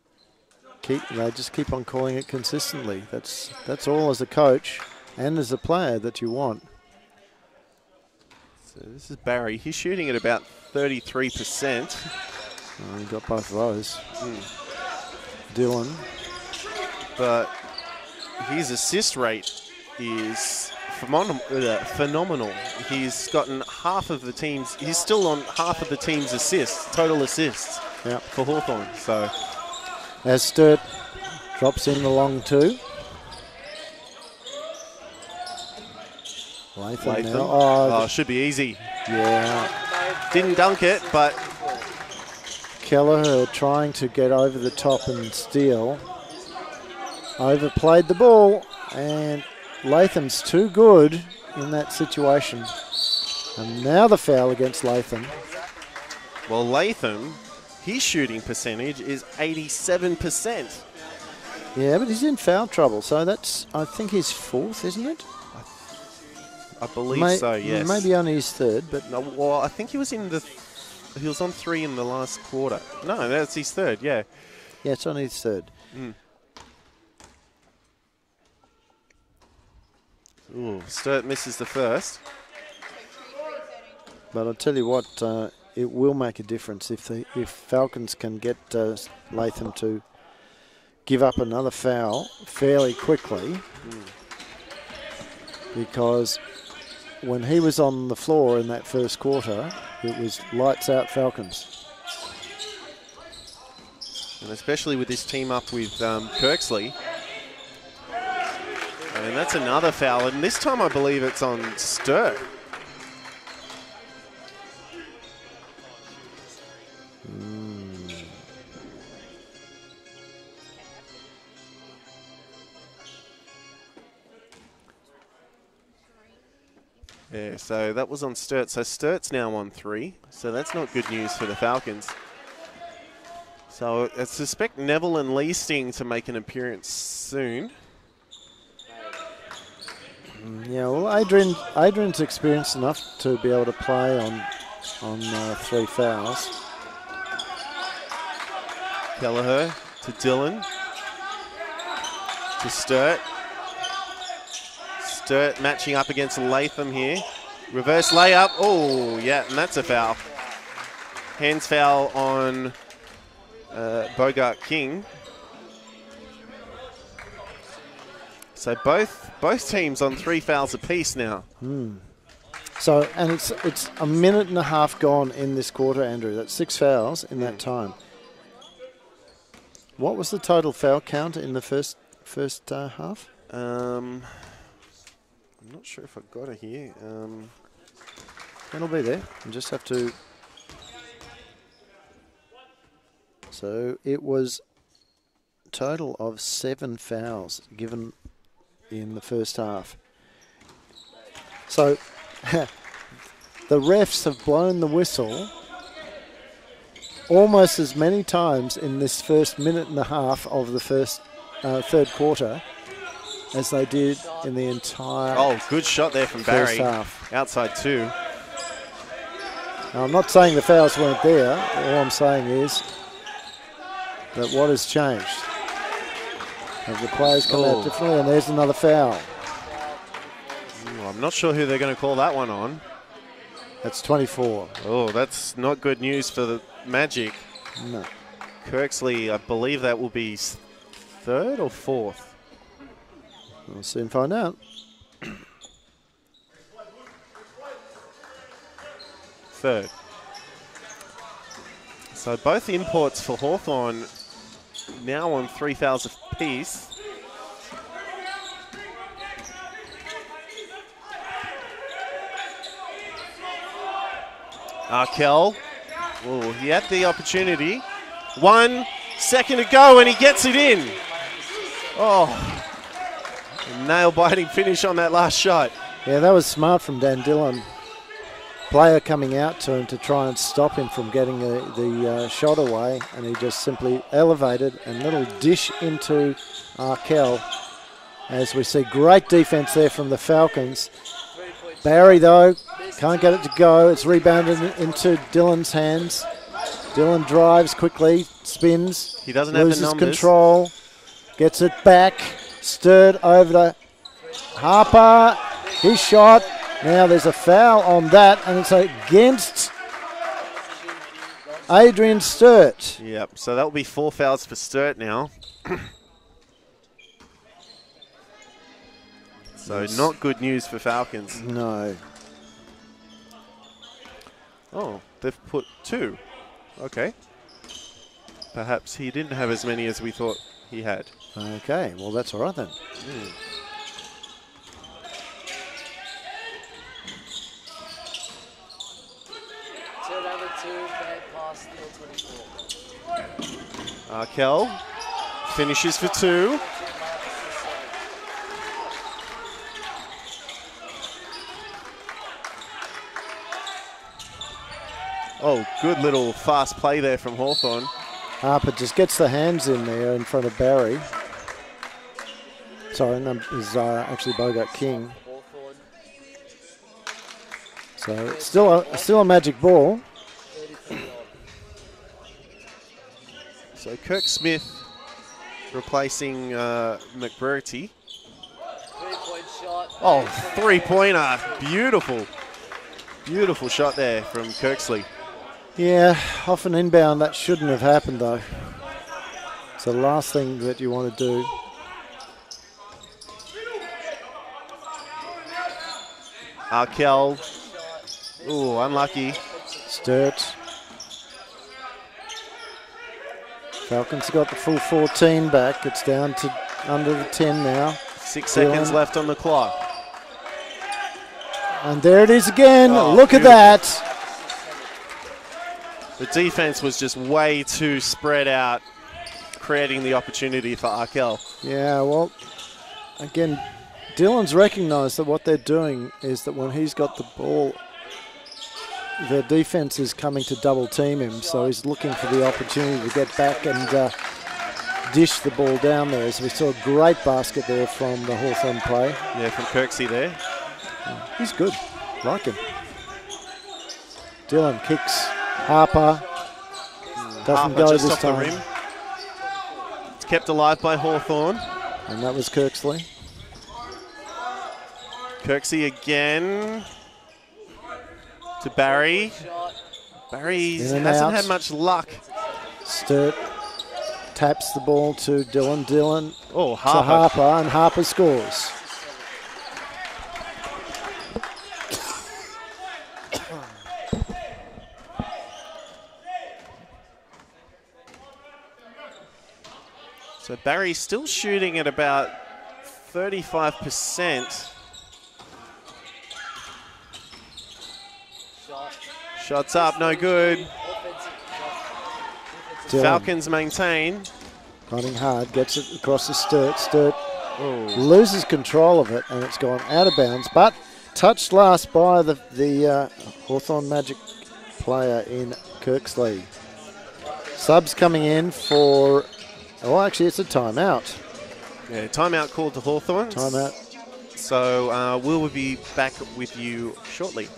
[SPEAKER 2] They just keep on calling it consistently. That's all as a coach and as a player that you want.
[SPEAKER 1] So this is Barry. He's shooting at about 33%.
[SPEAKER 2] He got both of those. Dylan.
[SPEAKER 1] But his assist rate is phenomenal. He's gotten half of the team's. He's still on half of the team's assists, total assists for Hawthorn. So
[SPEAKER 2] as Sturt drops in the long 2. Latham now.
[SPEAKER 1] Oh, should be easy.
[SPEAKER 2] Yeah.
[SPEAKER 1] Didn't dunk it, but
[SPEAKER 2] Kelleher trying to get over the top and steal. Overplayed the ball, and Latham's too good in that situation. And now the foul against Latham.
[SPEAKER 1] Well, Latham, his shooting percentage is 87%.
[SPEAKER 2] Yeah, but he's in foul trouble, so that's, I think, his 4th, isn't it?
[SPEAKER 1] I believe so, yes.
[SPEAKER 2] Maybe only his 3rd, but
[SPEAKER 1] no, well, I think he was in he was on 3 in the last quarter. No, that's his 3rd, yeah.
[SPEAKER 2] Yeah, it's only his 3rd.
[SPEAKER 1] Ooh, Sturt misses the first.
[SPEAKER 2] But I'll tell you what, it will make a difference if Falcons can get Latham to give up another foul fairly quickly. Because when he was on the floor in that first quarter, it was lights out Falcons.
[SPEAKER 1] And especially with this team up with Kirksley. And that's another foul, and this time I believe it's on Sturt. Yeah, so that was on Sturt. So Sturt's now on 3. So that's not good news for the Falcons. So I suspect Neville and Leasting to make an appearance soon.
[SPEAKER 2] Yeah, well, Adrian's experienced enough to be able to play on 3 fouls.
[SPEAKER 1] Kelleher to Dylan. To Sturt. Sturt matching up against Latham here. Reverse layup. Oh, yeah, and that's a foul. Hands foul on Bogart King. So both teams on 3 fouls apiece now.
[SPEAKER 2] So, and it's a minute and a half gone in this quarter, Andrew. That's 6 fouls in that time. What was the total foul count in the first half?
[SPEAKER 1] I'm not sure if I've got it here.
[SPEAKER 2] It'll be there. You just have to. So it was a total of 7 fouls given in the first half. So the refs have blown the whistle almost as many times in this first minute and a half of the third quarter as they did in the entire
[SPEAKER 1] good shot there from
[SPEAKER 2] first
[SPEAKER 1] Barry.
[SPEAKER 2] half.
[SPEAKER 1] Outside 2.
[SPEAKER 2] Now, I'm not saying the fouls weren't there. All I'm saying is that what has changed? Have the players come out differently? And there's another foul.
[SPEAKER 1] I'm not sure who they're going to call that one on.
[SPEAKER 2] That's 24.
[SPEAKER 1] Oh, that's not good news for the Magic.
[SPEAKER 2] No.
[SPEAKER 1] Kirksley, I believe that will be 3rd or 4th.
[SPEAKER 2] We'll soon find out.
[SPEAKER 1] 3rd. So both imports for Hawthorn now on 3 fouls apiece. Arkell, he had the opportunity. 1 second to go and he gets it in. A nail-biting finish on that last shot.
[SPEAKER 2] Yeah, that was smart from Dan Dillon. Player coming out to him to try and stop him from getting the shot away, and he just simply elevated and little dish into Arkell. As we see great defense there from the Falcons. Barry, though, can't get it to go. It's rebounded into Dillon's hands. Dillon drives quickly, spins.
[SPEAKER 1] He doesn't have the numbers.
[SPEAKER 2] Loses control, gets it back. Stirred over to Harper. His shot. Now there's a foul on that, and it's against Adrian Sturt.
[SPEAKER 1] Yep, so that will be 4 fouls for Sturt now. So not good news for Falcons.
[SPEAKER 2] No.
[SPEAKER 1] Oh, they've put 2. Okay. Perhaps he didn't have as many as we thought he had.
[SPEAKER 2] Okay, well that's all right then.
[SPEAKER 3] Turnover 2, bad pass, steal 24.
[SPEAKER 1] Arkell finishes for 2. Oh, good little fast play there from Hawthorn.
[SPEAKER 2] Harper just gets the hands in there in front of Barry. Sorry, no, it was actually Bogart King. So it's still a Magic ball.
[SPEAKER 1] So Kirk Smith replacing McBurty.
[SPEAKER 3] 3-point shot.
[SPEAKER 1] Oh, 3-pointer. Beautiful. Beautiful shot there from Kirksley.
[SPEAKER 2] Yeah, off an inbound, that shouldn't have happened though. It's the last thing that you want to do.
[SPEAKER 1] Arkell. Ooh, unlucky.
[SPEAKER 2] Sturt. Falcons got the full 14 back. It's down to under the 10 now.
[SPEAKER 1] 6 seconds left on the clock.
[SPEAKER 2] And there it is again.
[SPEAKER 1] Oh,
[SPEAKER 2] look
[SPEAKER 1] beautiful.
[SPEAKER 2] at that.
[SPEAKER 1] The defense was just way too spread out, creating the opportunity for Arkell.
[SPEAKER 2] Yeah, well, again, Dillon's recognised that what they're doing is that when he's got the ball, the defense is coming to double team him, so he's looking for the opportunity to get back and dish the ball down there. So we saw a great basket there from the Hawthorn play.
[SPEAKER 1] Yeah, from Kirksey there.
[SPEAKER 2] He's good. Like him. Dillon kicks. Harper. Doesn't
[SPEAKER 1] Harper
[SPEAKER 2] go
[SPEAKER 1] just
[SPEAKER 2] this
[SPEAKER 1] off
[SPEAKER 2] time.
[SPEAKER 1] the rim. It's kept alive by Hawthorn.
[SPEAKER 2] And that was Kirksley.
[SPEAKER 1] Kirksey again. to Barry.
[SPEAKER 3] Shot.
[SPEAKER 1] Barry
[SPEAKER 2] In and
[SPEAKER 1] hasn't
[SPEAKER 2] out.
[SPEAKER 1] had much luck.
[SPEAKER 2] Sturt taps the ball to Dylan. Dylan
[SPEAKER 1] Oh,
[SPEAKER 2] to
[SPEAKER 1] Harper.
[SPEAKER 2] Harper, and Harper scores.
[SPEAKER 1] So Barry's still shooting at about 35%.
[SPEAKER 3] Shot.
[SPEAKER 1] Shots up, no good.
[SPEAKER 3] Offensive shot.
[SPEAKER 2] Dylan
[SPEAKER 1] Falcons maintain.
[SPEAKER 2] running hard, gets it across the Sturt. Sturt
[SPEAKER 1] Oh,
[SPEAKER 2] loses control of it, and it's gone out of bounds, but touched last by the Hawthorn Magic player in Kirksley. Subs coming in for, oh, actually it's a timeout.
[SPEAKER 1] yeah, timeout called to Hawthorn.
[SPEAKER 2] Timeout.
[SPEAKER 1] So we'll be back with you shortly.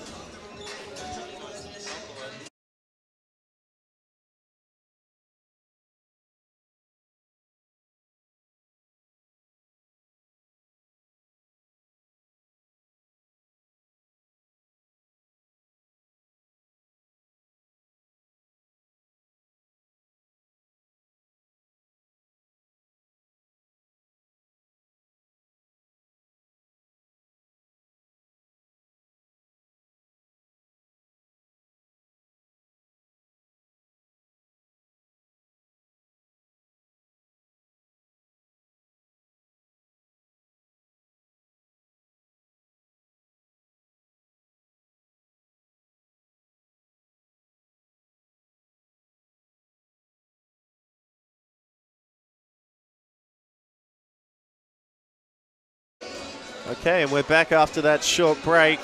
[SPEAKER 1] Okay, and we're back after that short break.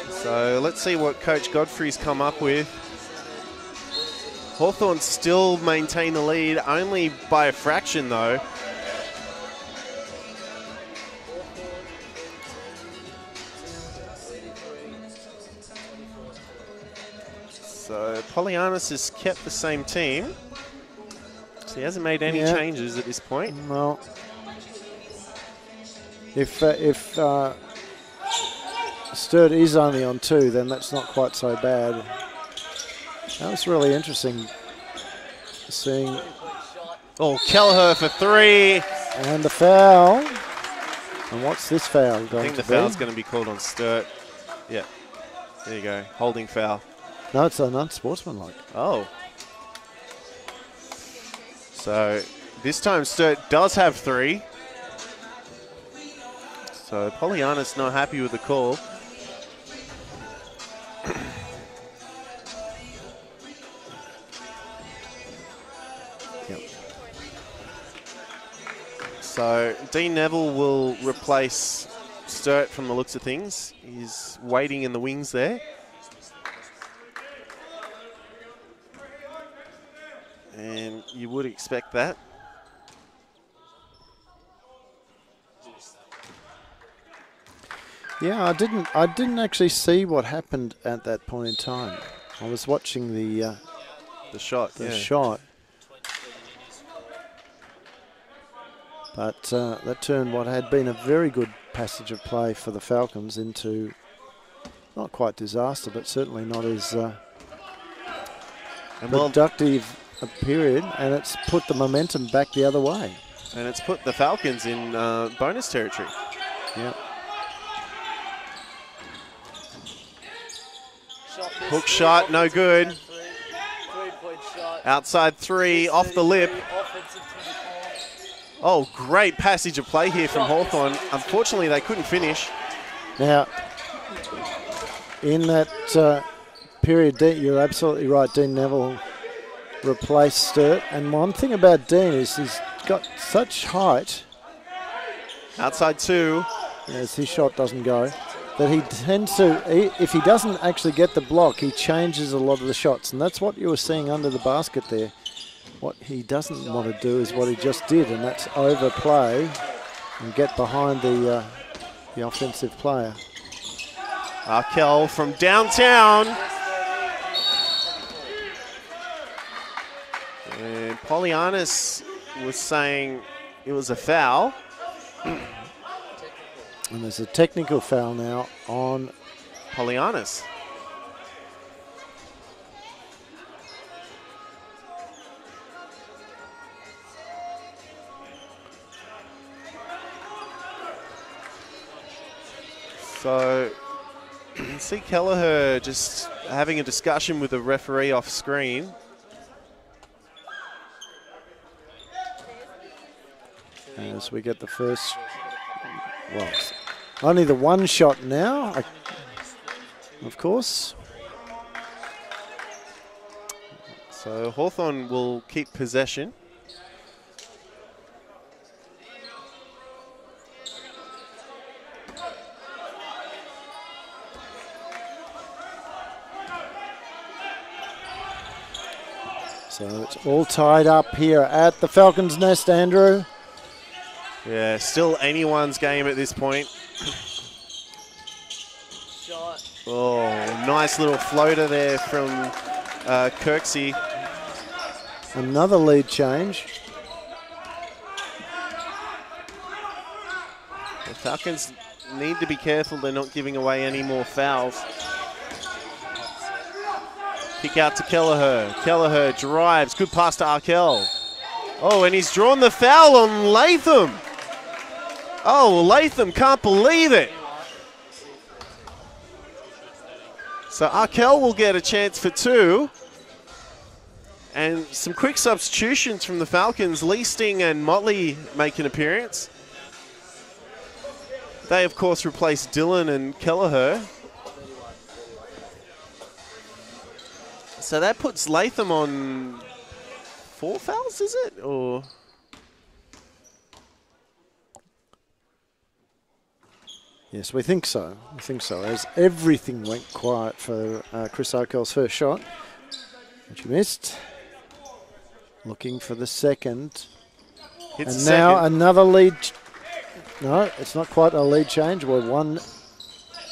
[SPEAKER 1] So let's see what Coach Godfrey's come up with. Hawthorn still maintain the lead, only by a fraction though. So Polyanis has kept the same team. So he hasn't made any changes at this point.
[SPEAKER 2] Well, if Sturt is only on 2, then that's not quite so bad. That was really interesting seeing.
[SPEAKER 1] Oh, Kelleher for 3.
[SPEAKER 2] And the foul. And what's this foul going to be?
[SPEAKER 1] I think the foul's going to be called on Sturt. Yeah, there you go, holding foul.
[SPEAKER 2] No, it's an unsportsmanlike.
[SPEAKER 1] Oh. So this time Sturt does have 3. So Pollyanna's not happy with the call.
[SPEAKER 2] Yep.
[SPEAKER 1] So Dean Neville will replace Sturt from the looks of things. He's waiting in the wings there. And you would expect that.
[SPEAKER 2] Yeah, I didn't actually see what happened at that point in time. I was watching the
[SPEAKER 1] shot.
[SPEAKER 2] shot. But that turned what had been a very good passage of play for the Falcons into not quite disaster, but certainly not as productive a period, and it's put the momentum back the other way.
[SPEAKER 1] And it's put the Falcons in bonus territory.
[SPEAKER 2] Yeah.
[SPEAKER 1] Hook shot, no good.
[SPEAKER 3] 3-point shot.
[SPEAKER 1] Outside 3, off the lip.
[SPEAKER 3] Offensive 24.
[SPEAKER 1] Oh, great passage of play here from Hawthorn. Unfortunately, they couldn't finish.
[SPEAKER 2] Now, in that period, you're absolutely right, Dean Neville replaced Sturt. And one thing about Dean is he's got such height.
[SPEAKER 1] Outside 2.
[SPEAKER 2] As his shot doesn't go, that he tends to, if he doesn't actually get the block, he changes a lot of the shots. And that's what you were seeing under the basket there. What he doesn't want to do is what he just did, and that's overplay and get behind the offensive player.
[SPEAKER 1] Arkell from downtown. And Polyanis was saying it was a foul.
[SPEAKER 2] And there's a technical foul now on
[SPEAKER 1] Polianis. So, see Kelleher just having a discussion with the referee off screen.
[SPEAKER 2] As we get the first, well, only the one shot now, of course.
[SPEAKER 1] So Hawthorn will keep possession.
[SPEAKER 2] So it's all tied up here at the Falcons' Nest, Andrew.
[SPEAKER 1] Yeah, still anyone's game at this point.
[SPEAKER 3] Shot.
[SPEAKER 1] Oh, nice little floater there from Kirksey.
[SPEAKER 2] Another lead change.
[SPEAKER 1] The Falcons need to be careful they're not giving away any more fouls. Kick out to Kelleher. Kelleher drives. Good pass to Arkell. Oh, and he's drawn the foul on Latham. Oh, Latham can't believe it. So Arkell will get a chance for two. And some quick substitutions from the Falcons. Leasting and Motley make an appearance. They, of course, replace Dillon and Kelleher. So that puts Latham on 4 fouls, is it? Or
[SPEAKER 2] Yes, we think so. We think so. As everything went quiet for Chris Arkell's first shot, which he missed. Looking for the second.
[SPEAKER 1] hits
[SPEAKER 2] And
[SPEAKER 1] the
[SPEAKER 2] now
[SPEAKER 1] second.
[SPEAKER 2] another lead. No, it's not quite a lead change. We're 1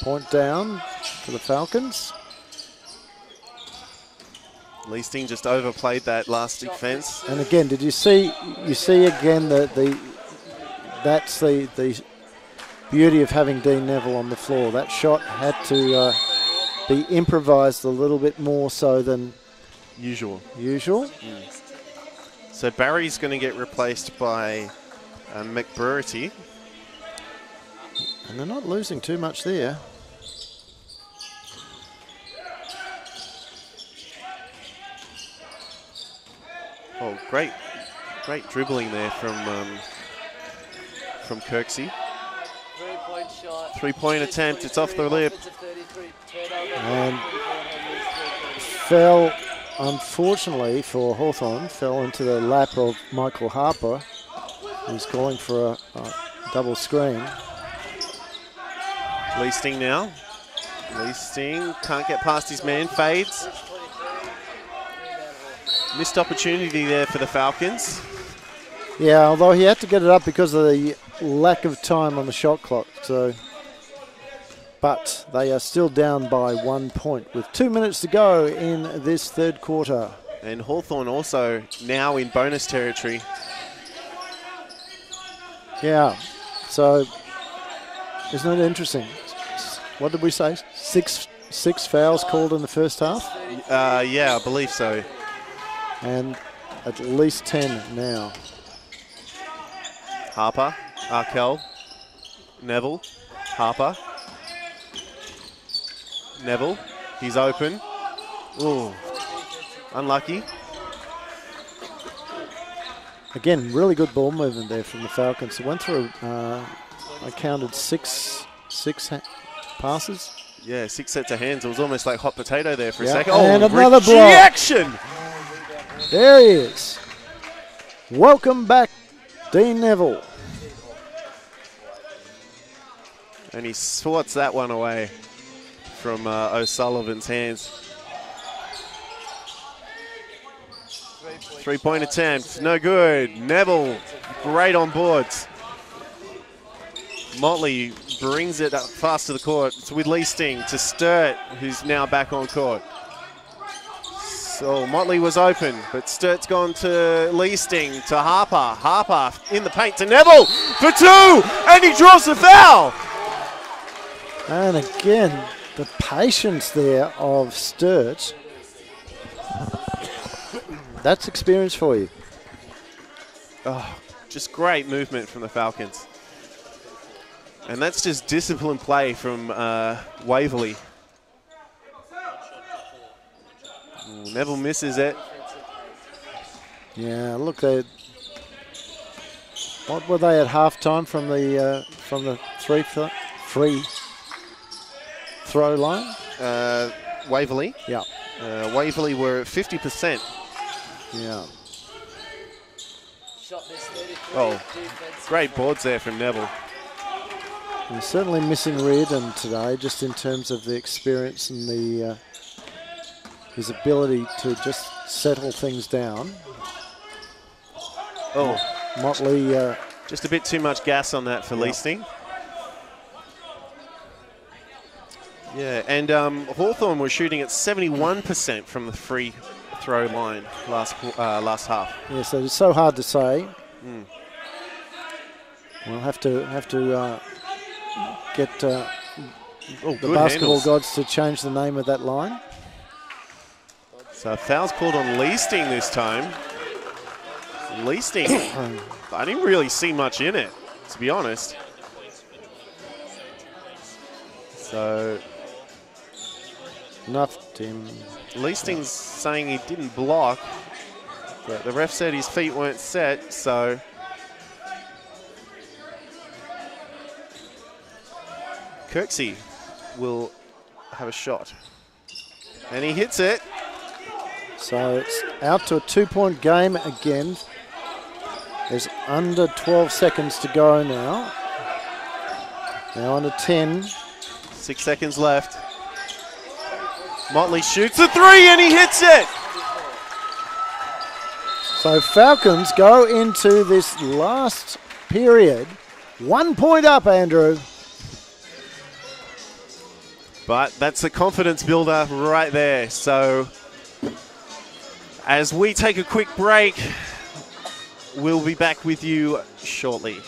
[SPEAKER 2] point down for the Falcons.
[SPEAKER 1] Leasting just overplayed that last defence.
[SPEAKER 2] And again, did you see? You see again that that's the beauty of having Dean Neville on the floor. That shot had to be improvised a little bit more so than
[SPEAKER 1] Usual. So Barry's going to get replaced by McBrearty.
[SPEAKER 2] And they're not losing too much there.
[SPEAKER 1] Oh, great dribbling there from Kirksey.
[SPEAKER 3] 3-point shot.
[SPEAKER 1] 3-point attempt. It's off the lip.
[SPEAKER 2] And fell, unfortunately for Hawthorn, fell into the lap of Michael Harper, who's calling for a double screen.
[SPEAKER 1] Leasting now. Leasting can't get past his man. Fades. Missed opportunity there for the Falcons.
[SPEAKER 2] Yeah, although he had to get it up because of the lack of time on the shot clock. So, but they are still down by 1 point with 2 minutes to go in this third quarter.
[SPEAKER 1] And Hawthorn also now in bonus territory.
[SPEAKER 2] Yeah, so isn't it interesting? What did we say? Six fouls called in the first half?
[SPEAKER 1] Yeah, I believe so.
[SPEAKER 2] And at least 10 now.
[SPEAKER 1] Harper, Arkell, Neville, Harper, Neville, he's open. Ooh, unlucky.
[SPEAKER 2] Again, really good ball movement there from the Falcons. It went through, I counted six passes.
[SPEAKER 1] Yeah, 6 sets of hands. It was almost like hot potato there for a
[SPEAKER 2] Yeah,
[SPEAKER 1] second.
[SPEAKER 2] and
[SPEAKER 1] Oh,
[SPEAKER 2] another block.
[SPEAKER 1] rejection!
[SPEAKER 2] There he is. Welcome back, Dean Neville.
[SPEAKER 1] And he swats that one away from O'Sullivan's hands. 3-point attempt, no good. Neville, great on boards. Motley brings it up fast to the court. It's with Leasting to Sturt, who's now back on court. So Motley was open, but Sturt's gone to Leasting, to Harper. Harper in the paint to Neville for 2, and he draws the foul.
[SPEAKER 2] And again, the patience there of Sturt. That's experience for you.
[SPEAKER 1] Oh, just great movement from the Falcons. And that's just disciplined play from Waverley. Ooh, Neville misses it.
[SPEAKER 2] Yeah, look, what were they at halftime from the free throw line?
[SPEAKER 1] Waverley?
[SPEAKER 2] Yeah.
[SPEAKER 1] Waverley were at 50%.
[SPEAKER 2] Yeah.
[SPEAKER 3] Shot this 33.
[SPEAKER 1] Oh,
[SPEAKER 3] Defense.
[SPEAKER 1] great boards there from Neville.
[SPEAKER 2] We're certainly missing Reardon today, just in terms of the experience and his ability to just settle things down.
[SPEAKER 1] Oh,
[SPEAKER 2] Motley.
[SPEAKER 1] just a bit too much gas on that for Leasting. Yeah, and Hawthorn was shooting at 71% from the free throw line last half.
[SPEAKER 2] Yeah, so it's so hard to say. We'll have to get the basketball
[SPEAKER 1] handles.
[SPEAKER 2] gods to change the name of that line.
[SPEAKER 1] So foul's called on Leasting this time. Leasting, I didn't really see much in it, to be honest. So
[SPEAKER 2] Enough, Tim.
[SPEAKER 1] Leasting's saying he didn't block, but the ref said his feet weren't set, so Kirksey will have a shot. And he hits it.
[SPEAKER 2] So it's out to a 2-point game again. There's under 12 seconds to go now. Now under 10.
[SPEAKER 1] 6 seconds left. Motley shoots a three and he hits it.
[SPEAKER 2] So Falcons go into this last period 1 point up, Andrew.
[SPEAKER 1] But that's a confidence builder right there. So as we take a quick break, we'll be back with you shortly.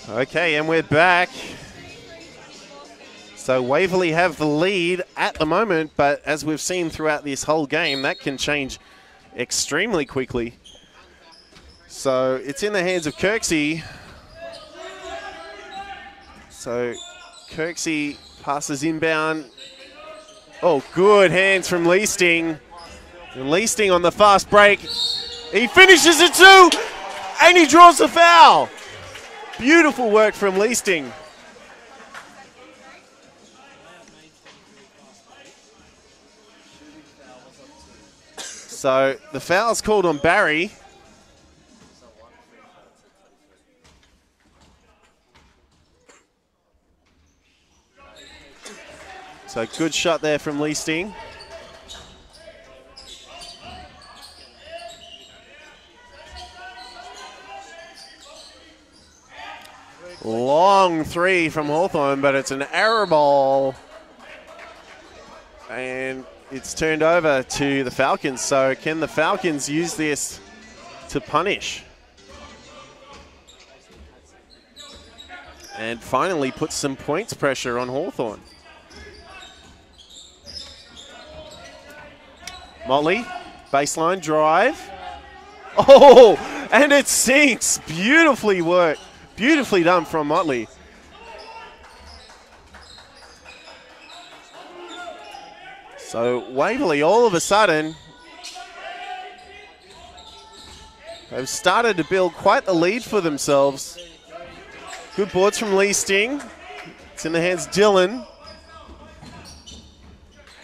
[SPEAKER 1] Okay, and we're back. So Waverley have the lead at the moment, but as we've seen throughout this whole game, that can change extremely quickly. So it's in the hands of Kirksey. So Kirksey passes inbound. Oh, good hands from Leasting. And Leasting on the fast break. He finishes it too, and he draws the foul. Beautiful work from Leasting. So the foul's called on Barry. So good shot there from Lee Sting. Long three from Hawthorn, but it's an error ball. And it's turned over to the Falcons. So can the Falcons use this to punish? And finally put some points pressure on Hawthorn. Motley, baseline drive. Oh, and it sinks. Beautifully worked. Beautifully done from Motley. So Waverley all of a sudden have started to build quite the lead for themselves. Good boards from Lee Sting. It's in the hands of Dylan.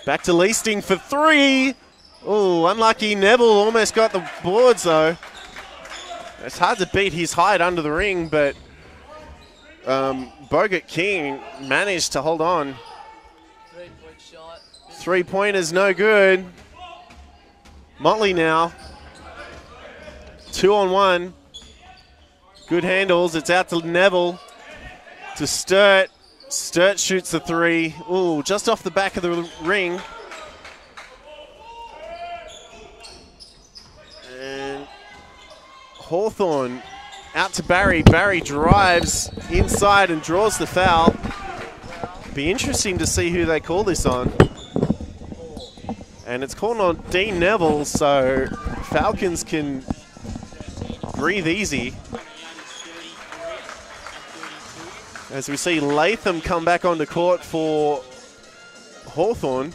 [SPEAKER 1] Back to Lee Sting for three. Oh, unlucky. Neville almost got the boards though. It's hard to beat his height under the ring, but Bogut King managed to hold on.
[SPEAKER 3] 3-point shot.
[SPEAKER 1] Three-pointer's no good. Motley now. 2-on-1. Good handles. It's out to Neville. To Sturt. Sturt shoots the three. Ooh, just off the back of the ring. And Hawthorn out to Barry. Barry drives inside and draws the foul. Be interesting to see who they call this on. And it's called on Dean Neville, so Falcons can breathe easy. As we see Latham come back onto court for Hawthorn.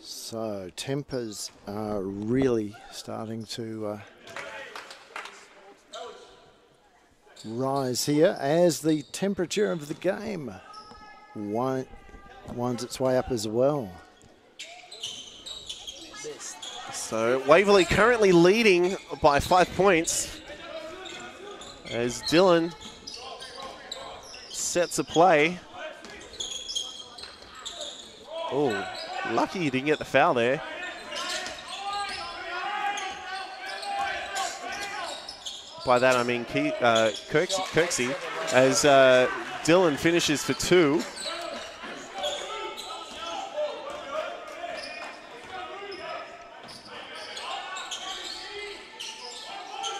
[SPEAKER 2] So tempers are really starting to rise here as the temperature of the game winds its way up as well.
[SPEAKER 1] So Waverley currently leading by 5 points as Dylan sets a play. Oh, lucky he didn't get the foul there. By that I mean Kirksey, as Dylan finishes for two.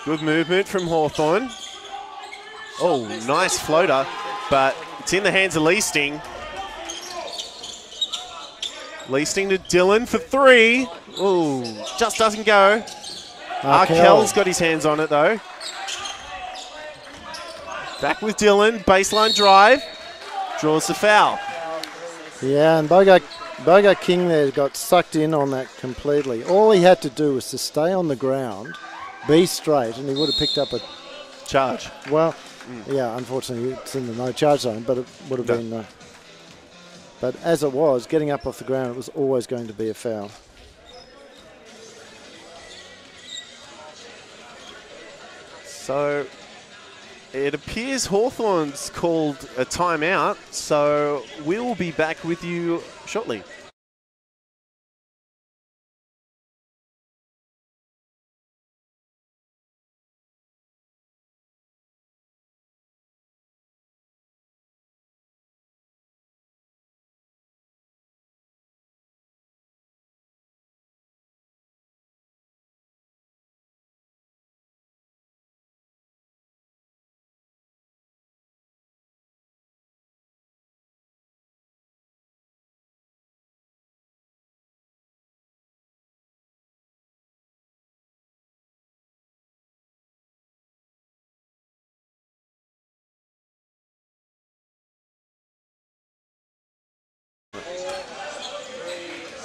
[SPEAKER 1] Good movement from Hawthorn. Oh, nice floater, but it's in the hands of Lee Sting. Lee Sting to Dylan for three. Ooh, just doesn't go. Arkell's got his hands on it though. Back with Dylan, baseline drive, draws the foul.
[SPEAKER 2] Yeah, and Bogart King there got sucked in on that completely. All he had to do was to stay on the ground, be straight, and he would have picked up a
[SPEAKER 1] charge.
[SPEAKER 2] Well, yeah, unfortunately it's in the no charge zone, but it would have been. But as it was, getting up off the ground, it was always going to be a foul.
[SPEAKER 1] So it appears Hawthorn's called a timeout, so we'll be back with you shortly.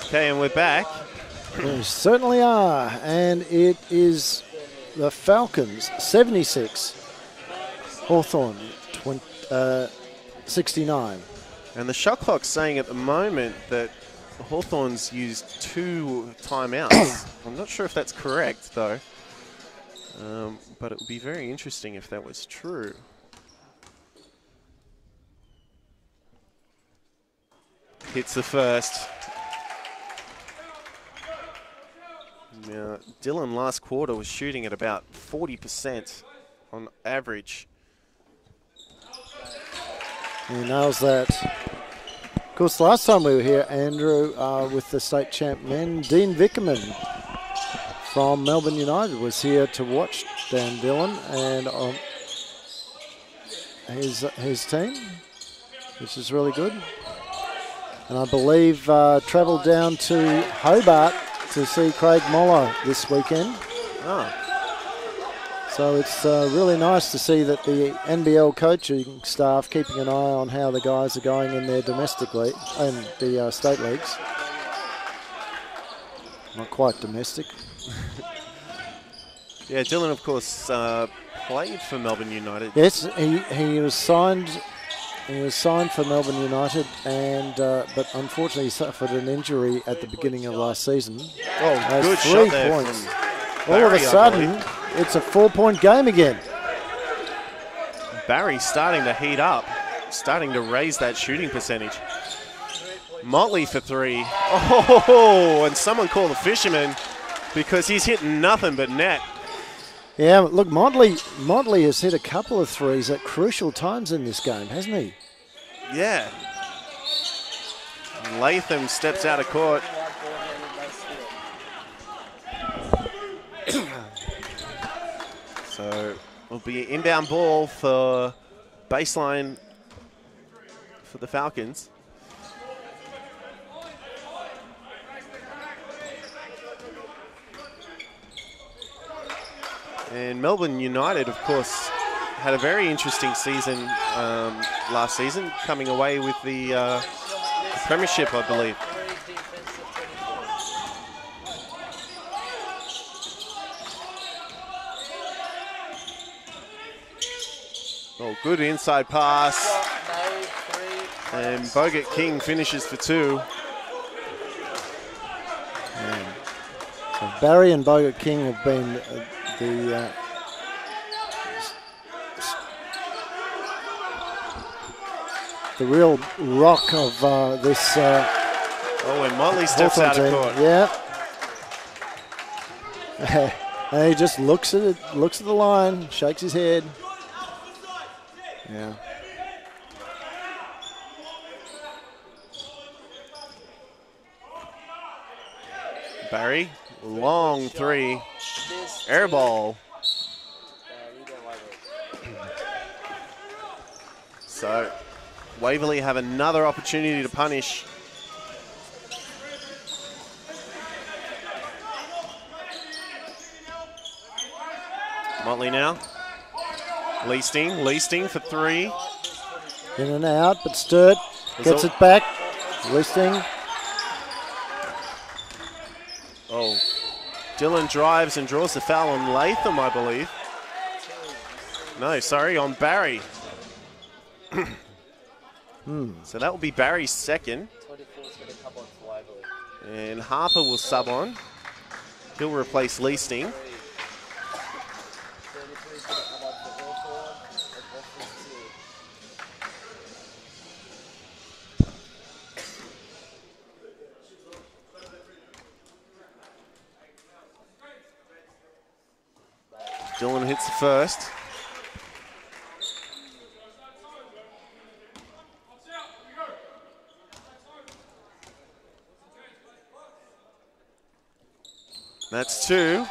[SPEAKER 1] Okay, and we're back.
[SPEAKER 2] We certainly are, and it is the Falcons 76, Hawthorn 69.
[SPEAKER 1] And the shot clock's saying at the moment that Hawthorn's used 2 timeouts. I'm not sure if that's correct, though. But it would be very interesting if that was true. Hits the first. Now, Dylan last quarter was shooting at about 40% on average.
[SPEAKER 2] He nails that. Of course, last time we were here, Andrew, with the state champ men, Dean Vickerman from Melbourne United was here to watch Dan Dillon and his team, which is really good. And I believe travelled down to Hobart to see Craig Moller this weekend.
[SPEAKER 1] Oh.
[SPEAKER 2] So it's really nice to see that the NBL coaching staff keeping an eye on how the guys are going in their domestic league and the state leagues. Not quite domestic.
[SPEAKER 1] Yeah, Dylan, of course, played for Melbourne United.
[SPEAKER 2] Yes, he was signed. He was signed for Melbourne United, and but unfortunately he suffered an injury at the beginning of last season.
[SPEAKER 1] Oh, good
[SPEAKER 2] 3
[SPEAKER 1] shot there
[SPEAKER 2] points.
[SPEAKER 1] from
[SPEAKER 2] All of a
[SPEAKER 1] Barry,
[SPEAKER 2] sudden, it's a 4-point game again.
[SPEAKER 1] Barry starting to heat up, starting to raise that shooting percentage. Motley for 3. Oh, and someone call the fisherman because he's hitting nothing but net.
[SPEAKER 2] Yeah, look, Motley has hit a couple of threes at crucial times in this game, hasn't he?
[SPEAKER 1] Yeah. Latham steps out of court. So it'll be an inbound ball for baseline for the Falcons. And Melbourne United, of course, had a very interesting season last season, coming away with the premiership, I believe. Oh, good inside pass. And Bogut King finishes for 2.
[SPEAKER 2] So Barry and Bogut King have been the real rock of this.
[SPEAKER 1] Oh, and Motley steps
[SPEAKER 2] Hawthorn
[SPEAKER 1] out of
[SPEAKER 2] team.
[SPEAKER 1] court.
[SPEAKER 2] Yeah. And he just looks at it, looks at the line, shakes his head. Yeah.
[SPEAKER 1] Barry, long 3, air ball. So Waverley have another opportunity to punish. Motley now. Leasting for 3.
[SPEAKER 2] In and out, but Sturt gets it back. Listing.
[SPEAKER 1] Oh, Dylan drives and draws the foul on Latham, I believe. No, sorry, on Barry. So that will be Barry's second. And Harper will sub on. He'll replace Leasting. Dylan hits the first. That's 2.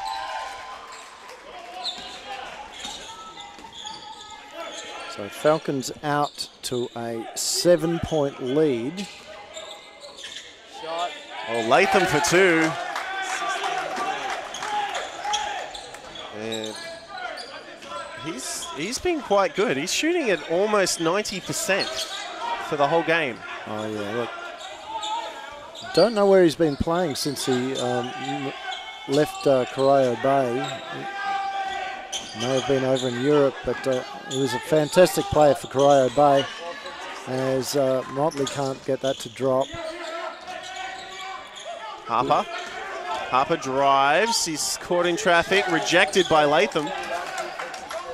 [SPEAKER 2] So Falcons out to a 7-point lead.
[SPEAKER 3] Shot.
[SPEAKER 1] Oh, Latham for 2. And he's been quite good. He's shooting at almost 90% for the whole game.
[SPEAKER 2] Oh, yeah, look. Don't know where he's been playing since he left Corio Bay. May have been over in Europe, but he was a fantastic player for Corio Bay, as Motley can't get that to drop.
[SPEAKER 1] Harper drives. He's caught in traffic, rejected by Latham.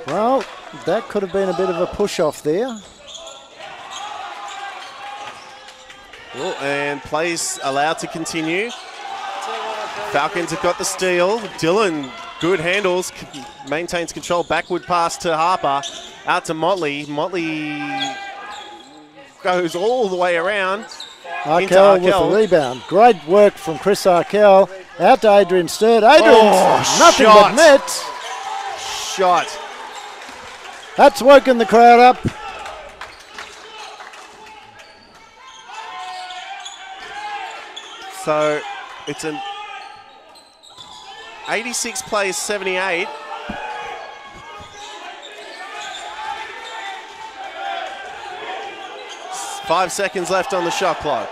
[SPEAKER 2] Well, that could have been a bit of a push-off there.
[SPEAKER 1] Oh, and plays allowed to continue. Falcons have got the steal. Dillon, good handles, maintains control. Backward pass to Harper, out to Motley. Motley goes all the way around.
[SPEAKER 2] Arkell with the rebound. Great work from Chris Arkell. Out to Adrian Sturt. Adrian's nothing but net.
[SPEAKER 1] Shot.
[SPEAKER 2] That's woken the crowd up.
[SPEAKER 1] So it's an 86 plays 78. Five seconds left on the shot clock.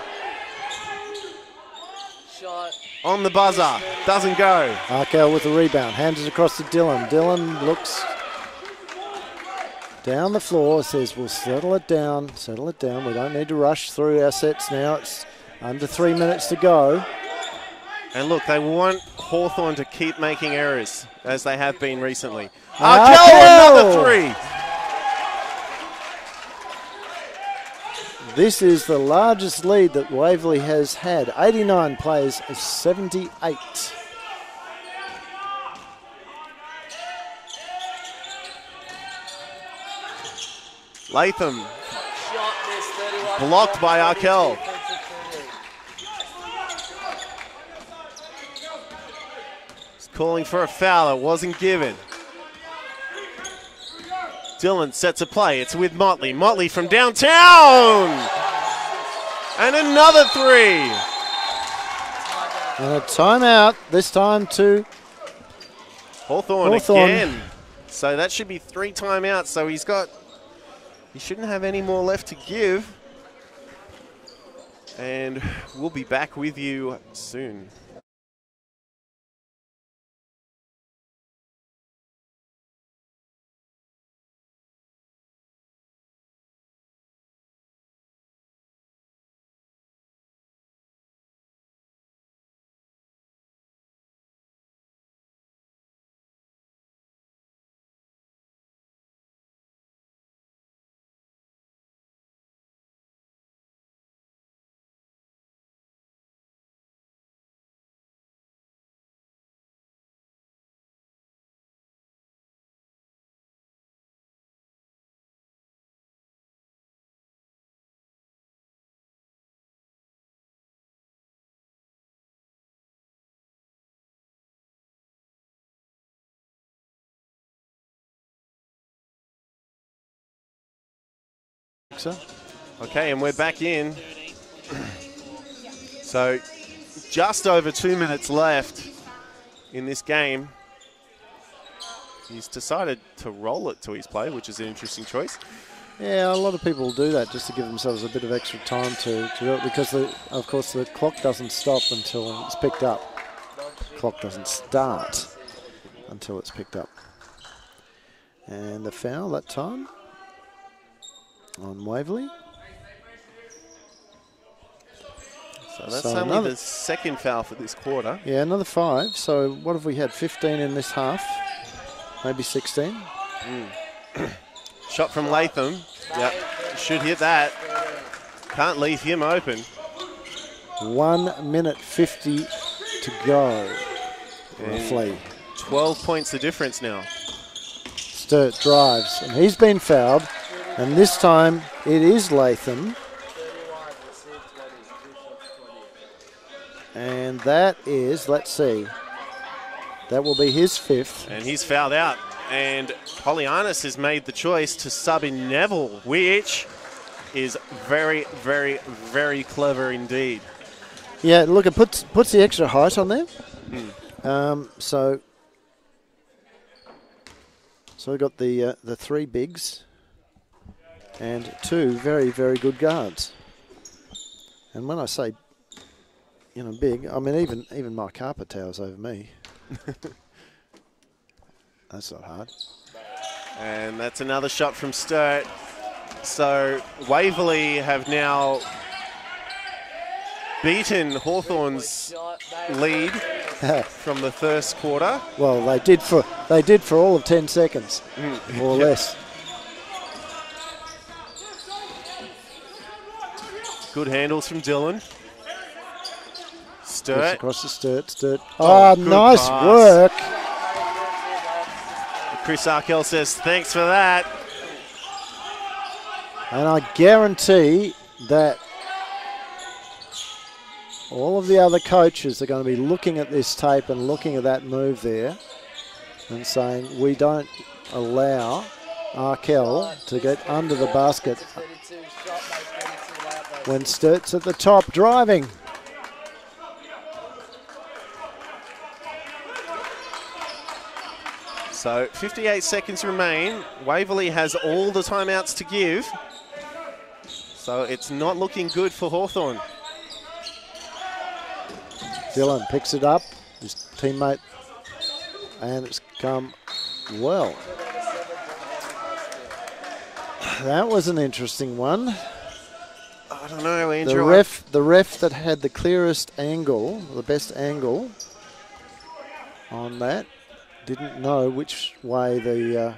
[SPEAKER 3] Shot.
[SPEAKER 1] On the buzzer. Doesn't go.
[SPEAKER 2] Arkell with the rebound. Hands it across to Dillon. Dillon looks down the floor. Says we'll settle it down. Settle it down. We don't need to rush through our sets now. It's under 3 minutes to go.
[SPEAKER 1] And look, they want Hawthorn to keep making errors, as they have been recently. Arkell, another three.
[SPEAKER 2] This is the largest lead that Waverley has had. 89 plays, 78.
[SPEAKER 1] Latham, blocked by Arkell. He's calling for a foul, it wasn't given. Dillon sets a play, it's with Motley. Motley from downtown! And another three!
[SPEAKER 2] And a timeout, this time to
[SPEAKER 1] Hawthorn again. So that should be 3 timeouts, so he shouldn't have any more left to give. And we'll be back with you soon. Okay, and we're back in. So just over 2 minutes left in this game. He's decided to roll it to his play, which is an interesting choice.
[SPEAKER 2] Yeah, a lot of people do that just to give themselves a bit of extra time to do it because, of course, the clock doesn't stop until it's picked up. The clock doesn't start until it's picked up. And the foul that time on Waverley.
[SPEAKER 1] So that's only the second foul for this quarter.
[SPEAKER 2] Yeah, another 5. So what have we had? 15 in this half, maybe 16.
[SPEAKER 1] Shot from Latham. Yep, should hit that. Can't leave him open.
[SPEAKER 2] 1 minute 50 to go. Roughly.
[SPEAKER 1] 12 points the difference now.
[SPEAKER 2] Sturt drives, and he's been fouled. And this time it is Latham. And that is, let's see, that will be his 5th.
[SPEAKER 1] And he's fouled out. And Polyanis has made the choice to sub in Neville, which is very, very, very clever indeed.
[SPEAKER 2] Yeah, look, it puts the extra height on there. So we've got the 3 bigs and 2 very, very good guards. And when I say, you know, big, I mean even Mike Harper towers over me. That's not hard.
[SPEAKER 1] And that's another shot from Sturt. So Waverley have now beaten Hawthorn's lead from the first quarter.
[SPEAKER 2] Well, they did for all of 10 seconds, or less.
[SPEAKER 1] Good handles from Dylan. Sturt.
[SPEAKER 2] Across the Sturt. Oh, nice
[SPEAKER 1] pass.
[SPEAKER 2] work.
[SPEAKER 1] Chris Arkell says thanks for that.
[SPEAKER 2] And I guarantee that all of the other coaches are going to be looking at this tape and looking at that move there and saying, we don't allow Arkell to get under the basket when Sturt's at the top driving.
[SPEAKER 1] So 58 seconds remain. Waverley has all the timeouts to give. So it's not looking good for Hawthorn.
[SPEAKER 2] Dylan picks it up, his teammate, and it's come well. That was an interesting one.
[SPEAKER 1] I don't know, Andrew.
[SPEAKER 2] The ref that had the clearest angle, the best angle on that, didn't know which way the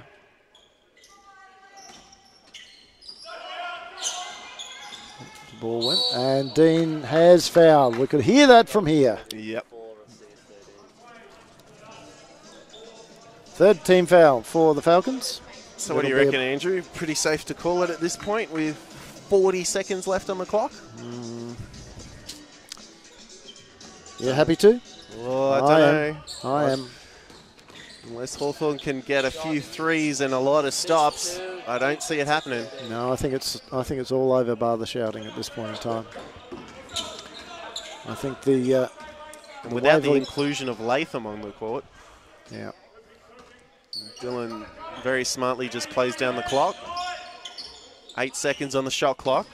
[SPEAKER 2] ball went. And Dean has fouled. We could hear that from here.
[SPEAKER 1] Yep.
[SPEAKER 2] Third team foul for the Falcons.
[SPEAKER 1] So what do you reckon, Andrew? Pretty safe to call it at this point with 40 seconds left on the clock?
[SPEAKER 2] You happy to?
[SPEAKER 1] Well, I don't know.
[SPEAKER 2] I am.
[SPEAKER 1] Unless Hawthorn can get a few threes and a lot of stops, I don't see it happening.
[SPEAKER 2] No, I think it's all over bar the shouting at this point in time. I think the
[SPEAKER 1] without the inclusion of Latham on the court.
[SPEAKER 2] Yeah.
[SPEAKER 1] Dylan very smartly just plays down the clock. 8 seconds on the shot clock.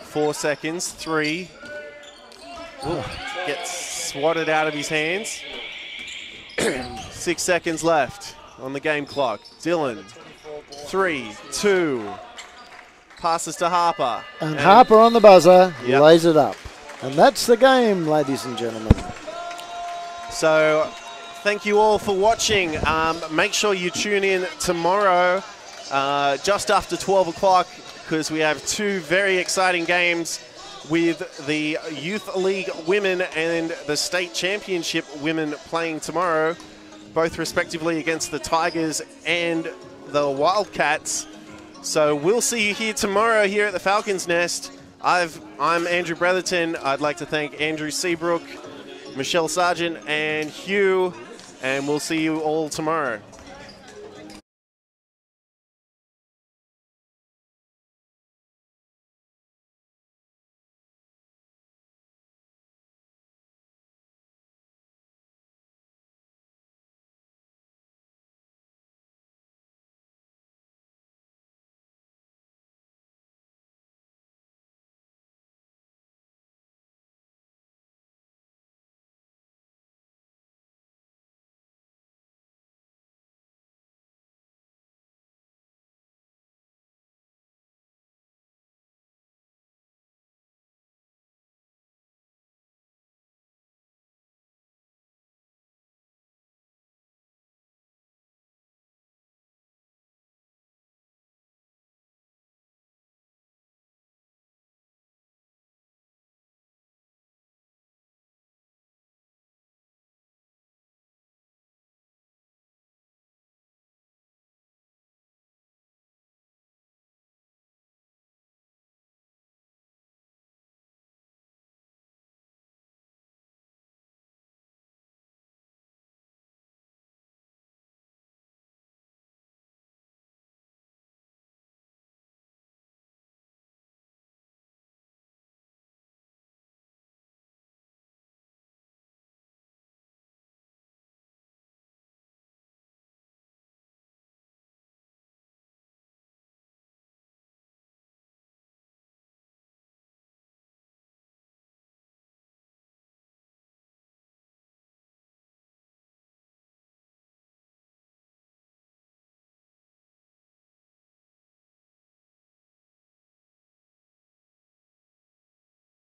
[SPEAKER 1] 4 seconds, 3. Ooh, gets swatted out of his hands. 6 seconds left on the game clock. Dylan, 3, 2. Passes to Harper.
[SPEAKER 2] And Harper on the buzzer,
[SPEAKER 1] Yep.
[SPEAKER 2] lays it up. And that's the game, ladies and gentlemen.
[SPEAKER 1] So thank you all for watching. Make sure you tune in tomorrow just after 12 o'clock because we have 2 very exciting games with the Youth League Women and the State Championship Women playing tomorrow, both respectively against the Tigers and the Wildcats. So we'll see you here tomorrow here at the Falcons Nest. I'm Andrew Bretherton. I'd like to thank Andrew Seabrook, Michelle Sargent, and Hugh, and we'll see you all tomorrow.